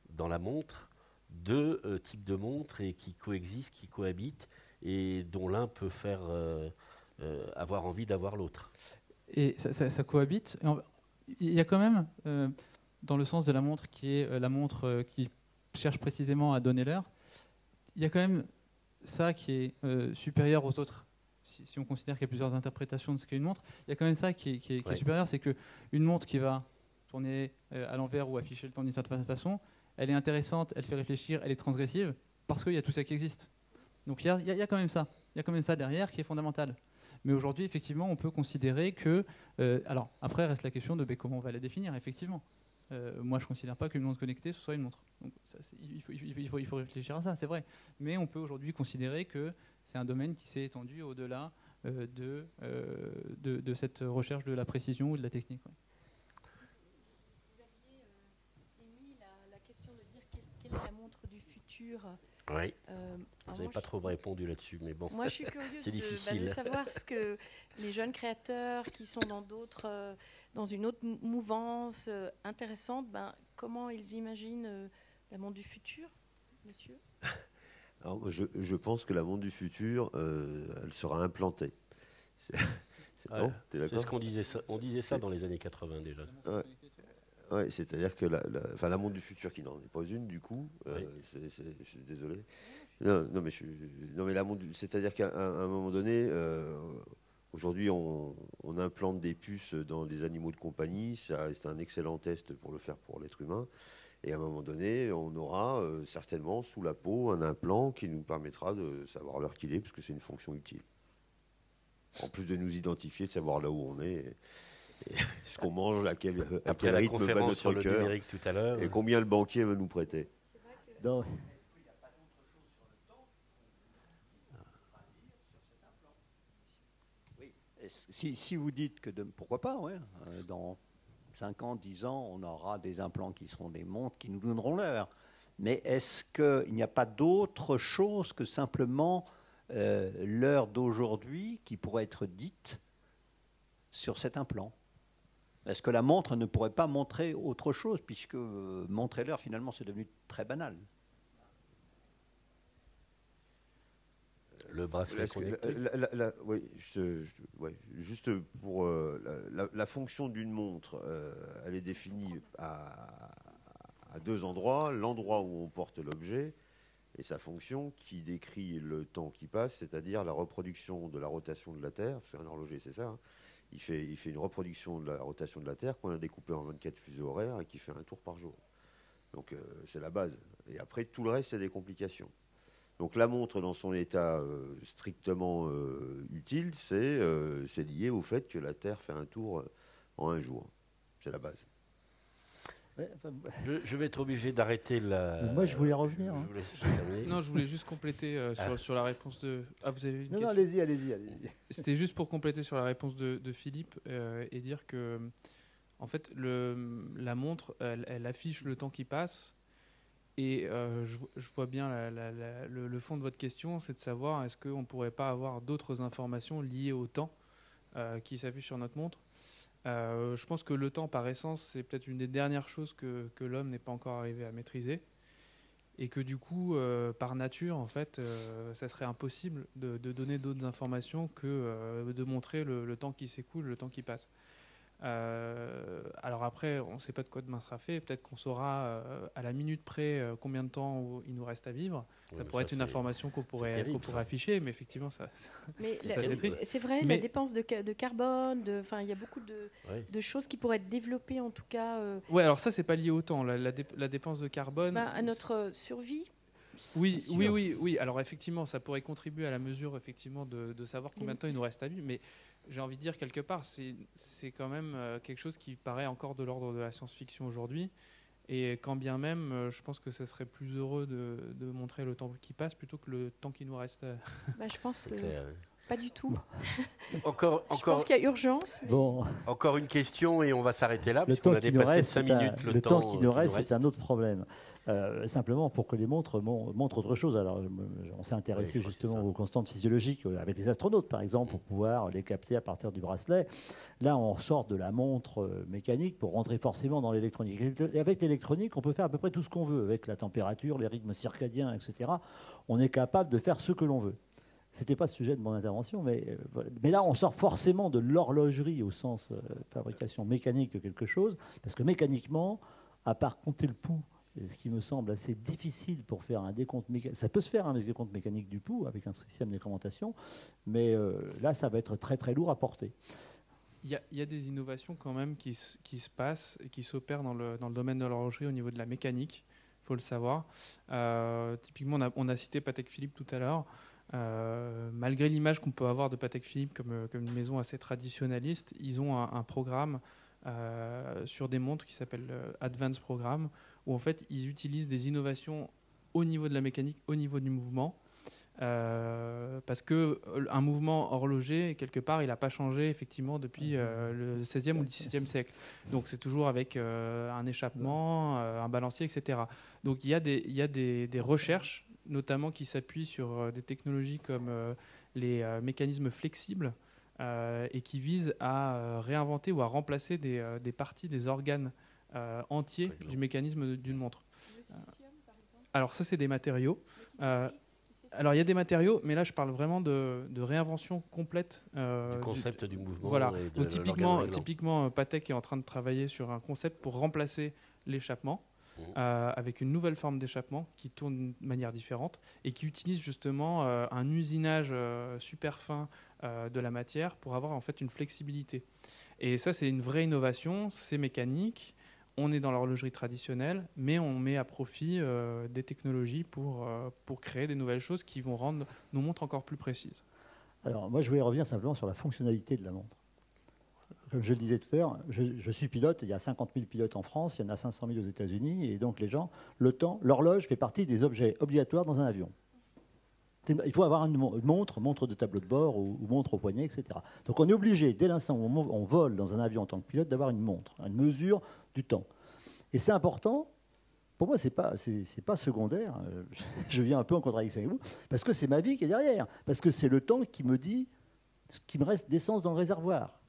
dans la montre de types de montres et qui coexistent, qui cohabitent, et dont l'un peut faire avoir envie d'avoir l'autre. Et ça cohabite. Il y a quand même, dans le sens de la montre qui est la montre qui cherche précisément à donner l'heure, il y a quand même ça qui est supérieur aux autres. Si on considère qu'il y a plusieurs interprétations de ce qu'est une montre, il y a quand même ça qui est supérieur, c'est qu'une montre qui va tourner à l'envers ou afficher le temps d'une certaine façon, elle est intéressante, elle fait réfléchir, elle est transgressive, parce qu'il y a tout ça qui existe. Donc il y a quand même ça. Il y a quand même ça derrière qui est fondamental. Mais aujourd'hui, effectivement, on peut considérer que... alors, après, reste la question de comment on va la définir, effectivement. Moi, je ne considère pas qu'une montre connectée, ce soit une montre. Donc, ça, il faut réfléchir à ça, c'est vrai. Mais on peut aujourd'hui considérer que c'est un domaine qui s'est étendu au-delà de cette recherche de la précision ou de la technique. Ouais. Vous aviez émis la question de dire quelle est la montre du futur. Oui. Vous n'avez pas trop répondu là-dessus, mais bon. Moi, je suis curieuse de savoir ce que les jeunes créateurs qui sont dans une autre mouvance intéressante, comment ils imaginent la montre du futur, monsieur ? Alors, je pense que la montre du futur, elle sera implantée. C'est bon, t'es d'accord ? C'est ce qu'on disait. On disait ça dans les années 80 déjà. Ouais, c'est-à-dire que la montre du futur, qui n'en est pas une, du coup, je suis désolé. Non, mais la montre, c'est-à-dire qu'à un moment donné, aujourd'hui, on implante des puces dans des animaux de compagnie. C'est un excellent test pour le faire pour l'être humain. Et à un moment donné, on aura certainement sous la peau un implant qui nous permettra de savoir l'heure qu'il est, parce que c'est une fonction utile. En plus de nous identifier, de savoir là où on est. Et ce qu'on mange, à quel rythme bat notre cœur, tout à l'heure, et combien le banquier veut nous prêter. Si vous dites que pourquoi pas, ouais, dans 5 ans, 10 ans, on aura des implants qui seront des montres qui nous donneront l'heure. Mais est-ce qu'il n'y a pas d'autre chose que simplement l'heure d'aujourd'hui qui pourrait être dite sur cet implant? Est-ce que la montre ne pourrait pas montrer autre chose, puisque montrer l'heure, finalement, c'est devenu très banal? Le bracelet connecté. Oui, juste pour la fonction d'une montre, elle est définie à 2 endroits. L'endroit où on porte l'objet et sa fonction qui décrit le temps qui passe, c'est-à-dire la reproduction de la rotation de la Terre. C'est un horloger, c'est ça, hein. Il fait une reproduction de la rotation de la Terre qu'on a découpée en 24 fuseaux horaires et qui fait un tour par jour. Donc c'est la base. Et après, tout le reste, c'est des complications. Donc la montre, dans son état strictement utile, c'est lié au fait que la Terre fait un tour en un jour. C'est la base. Ouais, Je vais être obligé d'arrêter la... Moi, je voulais revenir. Je vous laisse terminer. Non, je voulais juste compléter sur la réponse de... Ah, vous avez une Non, question? allez-y. C'était juste pour compléter sur la réponse de Philippe et dire que, en fait, la montre, elle affiche le temps qui passe. Et je vois bien le fond de votre question, c'est de savoir est-ce qu'on ne pourrait pas avoir d'autres informations liées au temps qui s'affichent sur notre montre. Je pense que le temps, par essence, c'est peut-être une des dernières choses que l'homme n'est pas encore arrivé à maîtriser. Et que du coup, par nature, en fait, ça serait impossible de donner d'autres informations que de montrer le temps qui s'écoule, le temps qui passe. Alors après, on ne sait pas de quoi demain sera fait. Peut-être qu'on saura à la minute près combien de temps il nous reste à vivre. Oui, ça pourrait être une information qu'on pourrait afficher, mais effectivement, Mais c'est triste. c'est vrai, la dépense de carbone, il y a beaucoup de choses qui pourraient être développées en tout cas. Ouais, alors ça, c'est pas lié au temps. La dépense de carbone. À notre survie. Oui. Alors effectivement, ça pourrait contribuer à la mesure effectivement de savoir combien de temps il nous reste à vivre, mais j'ai envie de dire quelque part, c'est quand même quelque chose qui paraît encore de l'ordre de la science-fiction aujourd'hui. Et quand bien même, je pense que ça serait plus heureux de montrer le temps qui passe plutôt que le temps qui nous reste. Je pense pas du tout. Encore, je pense qu'il y a urgence. Mais... Bon. Encore une question et on va s'arrêter là parce qu'on a dépassé 5 minutes. Le temps qui nous reste, c'est un autre problème. Simplement pour que les montres montrent autre chose. Alors, on s'est intéressé justement aux constantes physiologiques avec les astronautes, par exemple, pour pouvoir les capter à partir du bracelet. Là, on sort de la montre mécanique pour rentrer forcément dans l'électronique. Et avec l'électronique, on peut faire à peu près tout ce qu'on veut. Avec la température, les rythmes circadiens, etc., on est capable de faire ce que l'on veut. Ce n'était pas le sujet de mon intervention, mais là, on sort forcément de l'horlogerie au sens fabrication mécanique de quelque chose, parce que mécaniquement, à part compter le pouls, ce qui me semble assez difficile pour faire un décompte mécanique, ça peut se faire un décompte mécanique du pouls avec un système d'incrémentation, mais là, ça va être très très lourd à porter. Il y a des innovations quand même qui se passent et qui s'opèrent dans le domaine de l'horlogerie au niveau de la mécanique, il faut le savoir. Typiquement, on a cité Patek Philippe tout à l'heure. Malgré l'image qu'on peut avoir de Patek Philippe comme une maison assez traditionnaliste, ils ont un programme sur des montres qui s'appelle Advanced Programme, où en fait ils utilisent des innovations au niveau de la mécanique, au niveau du mouvement, parce qu'un mouvement horloger, quelque part, il n'a pas changé effectivement depuis le XVIe ou le XVIIe siècle. Donc c'est toujours avec un échappement, un balancier, etc. Donc il y a des recherches notamment qui s'appuient sur des technologies comme les mécanismes flexibles et qui visent à réinventer ou à remplacer des parties, des organes entiers du mécanisme d'une montre. Alors ça, c'est des matériaux. Alors il y a des matériaux, mais là je parle vraiment de réinvention complète du concept du mouvement. Voilà. Donc typiquement, Patek est en train de travailler sur un concept pour remplacer l'échappement. Avec une nouvelle forme d'échappement qui tourne de manière différente et qui utilise justement un usinage super fin de la matière pour avoir en fait une flexibilité. Et ça, c'est une vraie innovation, c'est mécanique, on est dans l'horlogerie traditionnelle, mais on met à profit des technologies pour créer des nouvelles choses qui vont rendre nos montres encore plus précises. Alors moi, je voulais revenir simplement sur la fonctionnalité de la montre. Comme je le disais tout à l'heure, je suis pilote, il y a 50 000 pilotes en France, il y en a 500 000 aux États-Unis, et donc les gens, le temps, l'horloge fait partie des objets obligatoires dans un avion. Il faut avoir une montre de tableau de bord ou montre au poignet, etc. Donc on est obligé, dès l'instant où on vole dans un avion en tant que pilote, d'avoir une montre, une mesure du temps. Et c'est important. Pour moi, c'est pas secondaire. Je viens un peu en contradiction avec vous, parce que c'est ma vie qui est derrière. Parce que c'est le temps qui me dit ce qui me reste d'essence dans le réservoir.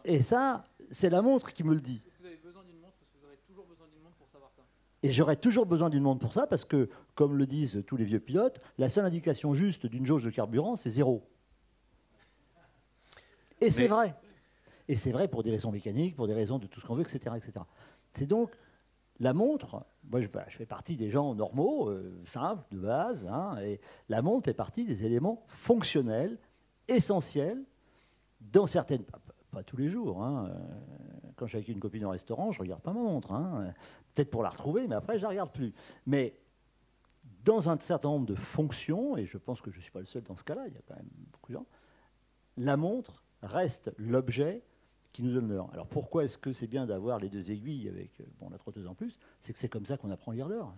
Et ça, c'est la montre qui me le dit. Est-ce que vous avez besoin d'une montre? Parce que vous aurez toujours besoin d'une montre pour savoir ça. Et j'aurai toujours besoin d'une montre pour ça, parce que, comme le disent tous les vieux pilotes, la seule indication juste d'une jauge de carburant, c'est 0. Et c'est vrai. Et c'est vrai pour des raisons mécaniques, pour des raisons de tout ce qu'on veut, etc. etc. C'est donc la montre, moi je fais partie des gens normaux, simples, de base, hein, et la montre fait partie des éléments fonctionnels, essentiels, dans certaines... Pas tous les jours. Hein. Quand je suis avec une copine au restaurant, je ne regarde pas ma montre. Hein. Peut-être pour la retrouver, mais après, je ne la regarde plus. Mais dans un certain nombre de fonctions, et je pense que je ne suis pas le seul dans ce cas-là, il y a quand même beaucoup de gens, la montre reste l'objet qui nous donne l'heure. Alors pourquoi est-ce que c'est bien d'avoir les 2 aiguilles avec la trotteuse en plus? C'est que c'est comme ça qu'on apprend à lire l'heure.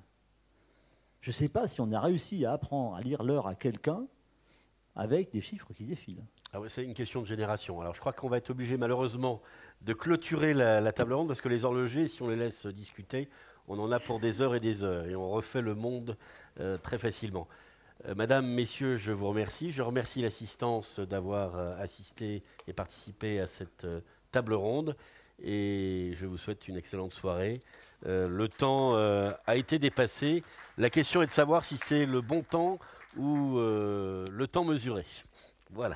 Je ne sais pas si on a réussi à apprendre à lire l'heure à quelqu'un avec des chiffres qui défilent. Ah ouais, c'est une question de génération. Alors je crois qu'on va être obligé malheureusement de clôturer la table ronde parce que les horlogers, si on les laisse discuter, on en a pour des heures et des heures et on refait le monde très facilement. Madame, messieurs, je vous remercie. Je remercie l'assistance d'avoir assisté et participé à cette table ronde et je vous souhaite une excellente soirée. Le temps a été dépassé. La question est de savoir si c'est le bon temps ou le temps mesuré. Voilà.